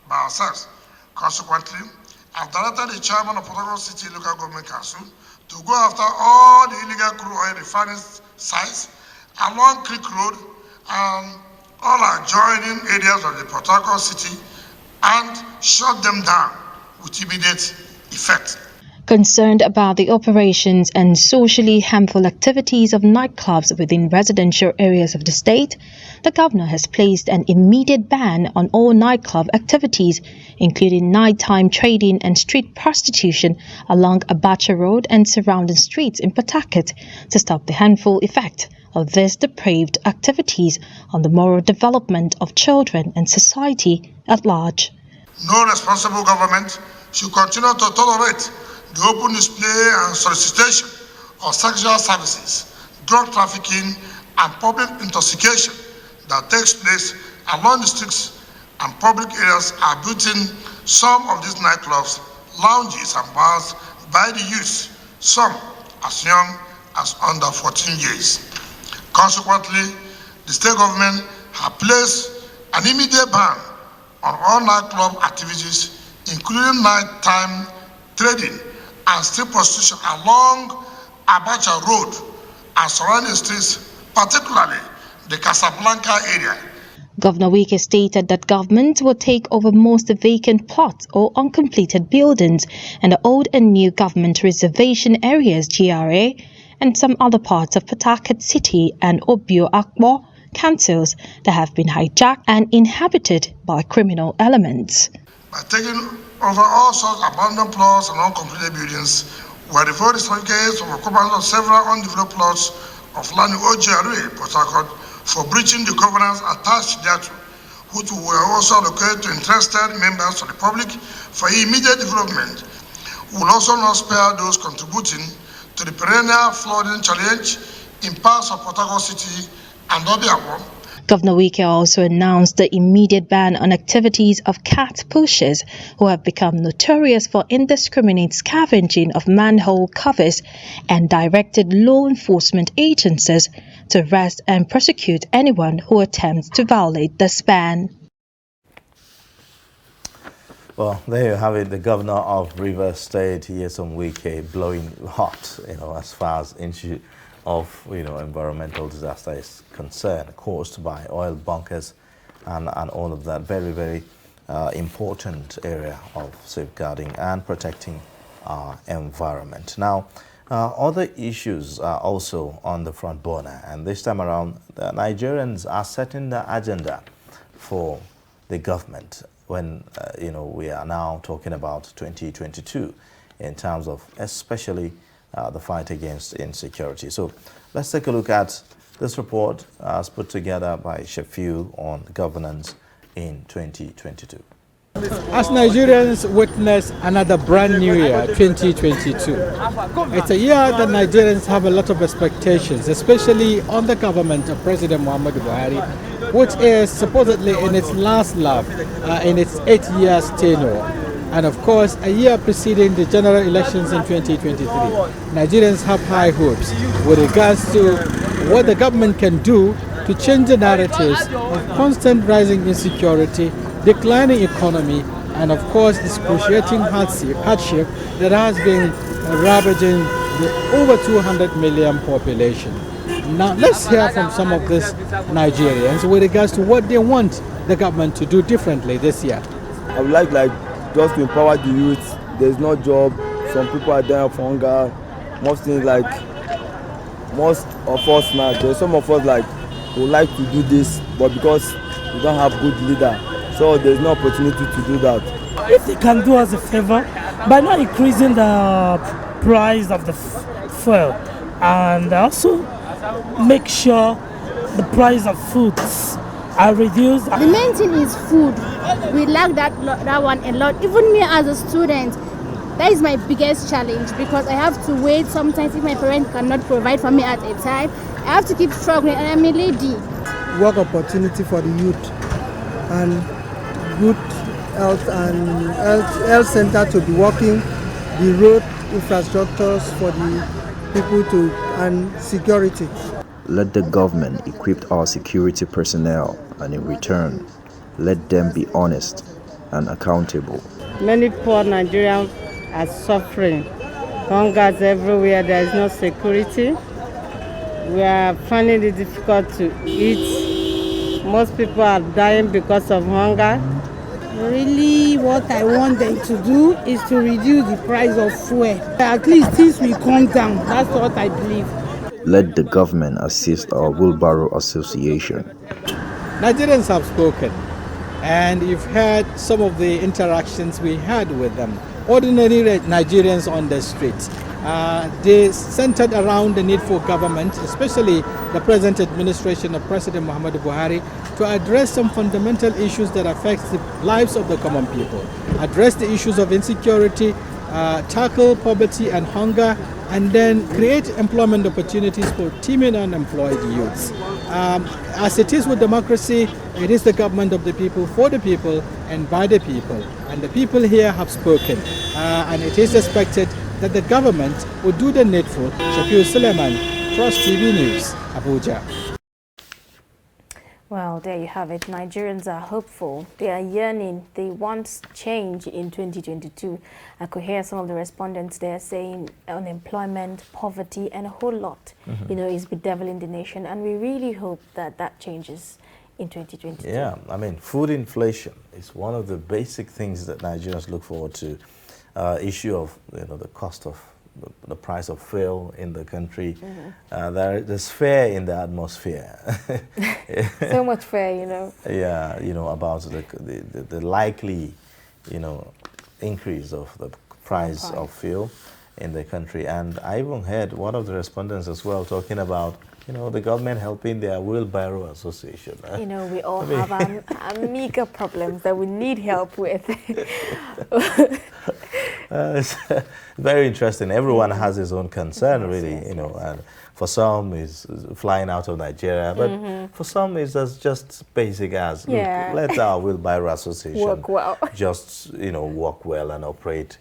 by ourselves. Consequently, I've directed the chairman of Pawtucket City Local Government Council to go after all the illegal crude oil refining sites along Creek Road and all adjoining areas of the Pawtucket City and shut them down with immediate effect. Concerned about the operations and socially harmful activities of nightclubs within residential areas of the state, the governor has placed an immediate ban on all nightclub activities, including nighttime trading and street prostitution along Abacha Road and surrounding streets in Pawtucket, to stop the harmful effect of these depraved activities on the moral development of children and society at large. No responsible government should continue to tolerate the open display and solicitation of sexual services, drug trafficking, and public intoxication that takes place along the streets and public areas abutting some of these nightclubs, lounges, and bars by the youth, some as young as under 14 years. Consequently, the state government has placed an immediate ban on all nightclub activities, including nighttime trading and street prostitution along Abacha Road and surrounding streets, particularly the Casablanca area. Governor Wike stated that government will take over most vacant plots or uncompleted buildings in the old and new government reservation areas GRA and some other parts of Pawtucket City and Obio Akbo councils that have been hijacked and inhabited by criminal elements. By taking over all sorts of abandoned plots and uncompleted buildings, we are referring to case of occupants of several undeveloped plots of land in OGRA, Port Harcourt, for breaching the covenants attached thereto, which were also allocated to interested members of the public for immediate development. We will also not spare those contributing to the perennial flooding challenge in parts of Port Harcourt City and Obiakwa. Governor Wike also announced the immediate ban on activities of cat pushers who have become notorious for indiscriminate scavenging of manhole covers and directed law enforcement agencies to arrest and prosecute anyone who attempts to violate this ban. Well, there you have it, the governor of Rivers State, Nyesom Wike, blowing hot, as far as issue of environmental disaster is concerned, caused by oil bunkers and all of that. Very, very important area of safeguarding and protecting our environment. Now, other issues are also on the front burner, and this time around, the Nigerians are setting the agenda for the government when we are now talking about 2022 in terms of especially the fight against insecurity. So let's take a look at this report as put together by Sheffield on governance in 2022. As Nigerians witness another brand new year, 2022, it's a year that Nigerians have a lot of expectations, especially on the government of President Muhammadu Buhari, which is supposedly in its last lap in its 8 years tenure. And of course, a year preceding the general elections in 2023. Nigerians have high hopes with regards to what the government can do to change the narratives of constant rising insecurity, declining economy, and of course, excruciating hardship that has been ravaging the over 200 million population. Now, let's hear from some of these Nigerians with regards to what they want the government to do differently this year. I would like just to empower the youth. There's no job. Some people are dying of hunger. Most of us now, there's some of us would like to do this, but because we don't have good leader, so there's no opportunity to do that. If they can do us a favor by not increasing the price of the fuel, and also make sure the price of foods are reduced. The main thing is food. We lack that one a lot. Even me as a student, that is my biggest challenge, because I have to wait sometimes if my parents cannot provide for me at a time. I have to keep struggling, and I'm a lady. Work opportunity for the youth and good health and health center to be working, the road infrastructures for the people and security. Let the government equip our security personnel, and in return, let them be honest and accountable. Many poor Nigerians are suffering. Hunger is everywhere. There is no security. We are finding it difficult to eat. Most people are dying because of hunger. Really, what I want them to do is to reduce the price of fuel. At least things will come down. That's what I believe. Let the government assist our wheelbarrow association. Nigerians have spoken, and you've heard some of the interactions we had with them. Ordinary Nigerians on the streets. They centered around the need for government, especially the present administration of President Muhammadu Buhari, to address some fundamental issues that affect the lives of the common people, address the issues of insecurity, tackle poverty and hunger, and then create employment opportunities for teeming unemployed youths. As it is with democracy, it is the government of the people, for the people, and by the people. And the people here have spoken. And it is expected that the government will do the needful. Shakir Suleiman, Trust TV News, Abuja. Well, there you have it. Nigerians are hopeful. They are yearning. They want change in 2022. I could hear some of the respondents there saying unemployment, poverty, and a whole lot, is bedeviling the nation. And we really hope that that changes in 2022. Yeah, I mean, food inflation is one of the basic things that Nigerians look forward to. Issue of, the cost of the price of fuel in the country. There's fear in the atmosphere. So much fear, Yeah, about the likely, increase of the price of fuel in the country. And I even heard one of the respondents as well talking about, the government helping their wheelbarrow association. We all have our meager problems that we need help with. It's very interesting. Everyone has his own concern, really, and for some it's flying out of Nigeria, but for some it's just basic as, look, let our wheelbarrow association work well. Just, work well and operate,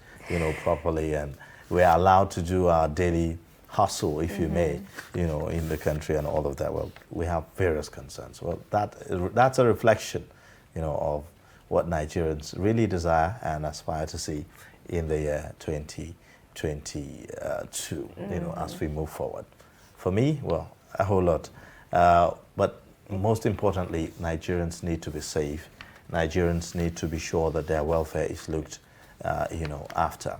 properly, and we're allowed to do our daily hustle, if you may, in the country and all of that. Well, we have various concerns. Well, that's a reflection, of what Nigerians really desire and aspire to see in the year 2022, as we move forward. For me, well, a whole lot. But most importantly, Nigerians need to be safe. Nigerians need to be sure that their welfare is looked, after,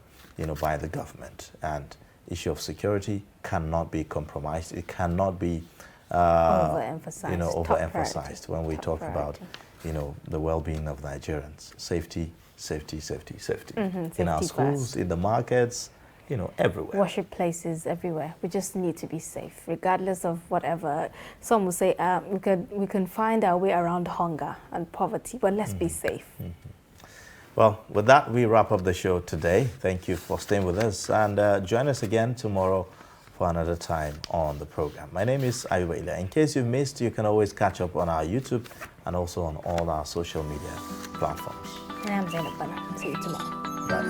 by the government. And issue of security cannot be compromised. It cannot be overemphasized when we talk about, the well-being of Nigerians. Safety, safety, safety, safety. In our schools, in the markets, everywhere. Worship places, everywhere. We just need to be safe, regardless of whatever. Some will say we can find our way around hunger and poverty, but let's be safe. Well, with that, we wrap up the show today. Thank you for staying with us, and join us again tomorrow for another time on the program. My name is Ayuba Ila. In case you've missed, you can always catch up on our YouTube and also on all our social media platforms. And I'm Zainab Bana. See you tomorrow. Bye.